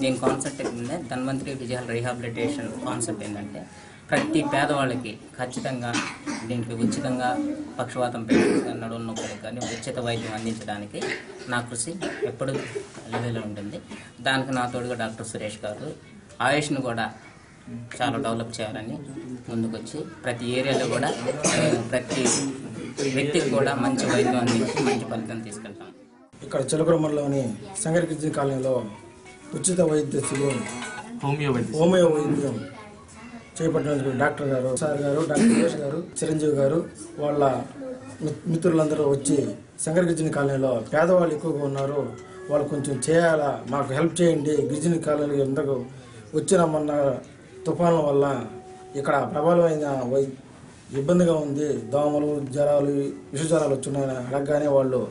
దీని కాన్సెప్ట్ ఏంటంటే ధన్వంతరి విజువల్ రీహాబిలిటేషన్ కాన్సెప్ట్ ఏంటంటే ప్రతి పేదవాళ్ళకి ఖచ్చితంగా దీనికి ఉచితంగా పక్షవాతం పేషెంట్స్ నడుము నొప్పులకు కానీ ఉచిత వైద్యం అందించడానికి నా కృషి ఎప్పుడు లెవెల్లో ఉంటుంది. దానికి నా తోడుగా డాక్టర్ సురేష్ గారు ఆయుష్ను కూడా చాలా డెవలప్ చేయాలని ముందుకొచ్చి ప్రతి ఏరియాలో కూడా ప్రతి వ్యక్తికి కూడా మంచి వైద్యం అందించి మంచి ఫలితం తీసుకెళ్తాం. ఇక్కడ చిలకరమల్లోని శంకర గిరిజన కాలనీలో ఉచిత వైద్య శిబిరం హోమియో వైద్యం చేపట్టినందుకు డాక్టర్ గారు, సార్ గారు, డాక్టర్ సురేష్ గారు, చిరంజీవి గారు వాళ్ళ మిత్రులందరూ వచ్చి శంకర గిరిజన కాలనీలో పేదవాళ్ళు ఎక్కువగా ఉన్నారు, వాళ్ళు కొంచెం చేయాలా, మాకు హెల్ప్ చేయండి. గిరిజన కాలనీ ఎందుకు వచ్చిన మొన్న తుఫాన్ల వల్ల ఇక్కడ ప్రబలమైన ఇబ్బందిగా ఉంది, దోమలు, జ్వరాలు, విషజ్వరాలు వచ్చినాయని అడగగానే వాళ్ళు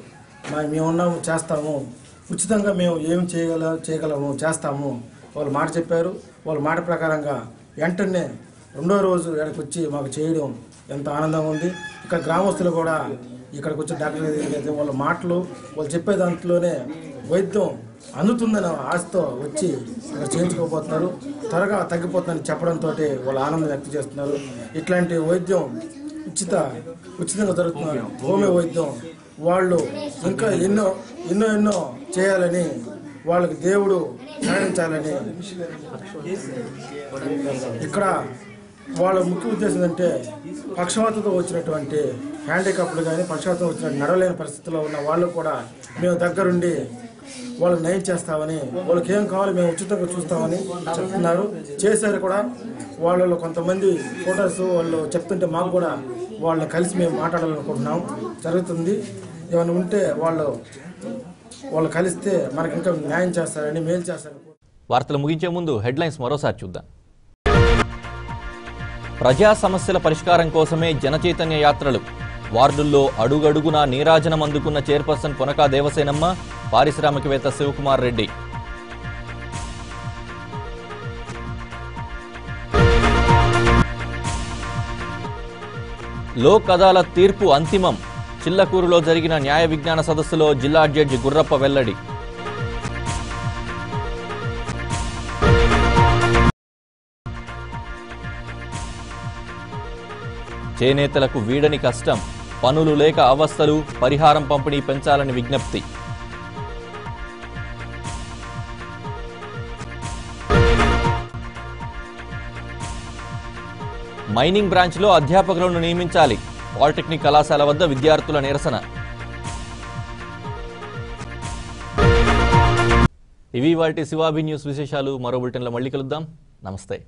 మేమున్నాము, చేస్తాము, ఉచితంగా మేము ఏం చేయగలము చేస్తాము వాళ్ళు మాట చెప్పారు. వాళ్ళ మాట ప్రకారంగా వెంటనే రెండో రోజు ఇక్కడికి వచ్చి మాకు చేయడం ఎంత ఆనందంగా ఉంది. ఇక్కడ గ్రామస్తులు కూడా ఇక్కడికి వచ్చి డాక్టర్ దగ్గరికి వాళ్ళ మాటలు వాళ్ళు చెప్పే దాంట్లోనే వైద్యం అందుతుందని ఆశతో వచ్చి ఇక్కడ చేయించుకోబోతున్నారు. త్వరగా తగ్గిపోతుందని చెప్పడంతో వాళ్ళు ఆనందం వ్యక్తం చేస్తున్నారు. ఇట్లాంటి వైద్యం ఉచితంగా జరుగుతున్నారు. హోమియో వైద్యం వాళ్ళు ఇంకా ఎన్నో చేయాలని, వాళ్ళకి దేవుడు సహాయించాలని ఇక్కడ వాళ్ళ ముఖ్య ఉద్దేశం అంటే పక్షవాతంతో వచ్చినటువంటి హ్యాండిక్యాప్లు కానీ పక్షవాతం వచ్చిన నడవలేని పరిస్థితుల్లో ఉన్న వాళ్ళు కూడా మేము దగ్గరుండి వాళ్ళకి నయం చేస్తామని, వాళ్ళకి ఏం కావాలి మేము ఉచితంగా చూస్తామని చెప్తున్నారు. చేశారు కూడా. వాళ్ళలో కొంతమంది ఫోటోస్ వాళ్ళు చెప్తుంటే మాకు కూడా వాళ్ళని కలిసి మేము మాట్లాడాలనుకుంటున్నాం. జరుగుతుంది. ఏమైనా ఉంటే వాళ్ళు కలిస్తే మనకి ఇంకా న్యాయం చేస్తారని, మేలు చేస్తారని. వార్తలు ముగించే ముందు హెడ్లైన్స్ మరోసారి చూద్దాం. ప్రజా సమస్యల పరిష్కారం కోసమే జనచైతన్య యాత్రలు. వార్డుల్లో అడుగడుగునా నీరాజనం అందుకున్న చైర్పర్సన్ పొనకా దేవసేనమ్మ, పారిశ్రామికవేత్త శివకుమార్ రెడ్డి. లోక్ అదాలత్ తీర్పు అంతిమం. చిల్లకూరులో జరిగిన న్యాయ విజ్ఞాన సదస్సులో జిల్లా జడ్జి గుర్రప్ప వెల్లడి. చేనేతలకు వీడని కష్టం, పనులు లేక అవస్థలు, పరిహారం పంపిణీ పెంచాలని విజ్ఞప్తి. మైనింగ్ బ్రాంచ్లో అధ్యాపకులను నియమించాలి. పాలిటెక్నిక్ కళాశాల వద్ద విద్యార్థుల నిరసన. ఇవి వాటి శివాబి న్యూస్ విశేషాలు. మరో బులెటిన్లో మళ్ళీ కలుద్దాం. నమస్తే.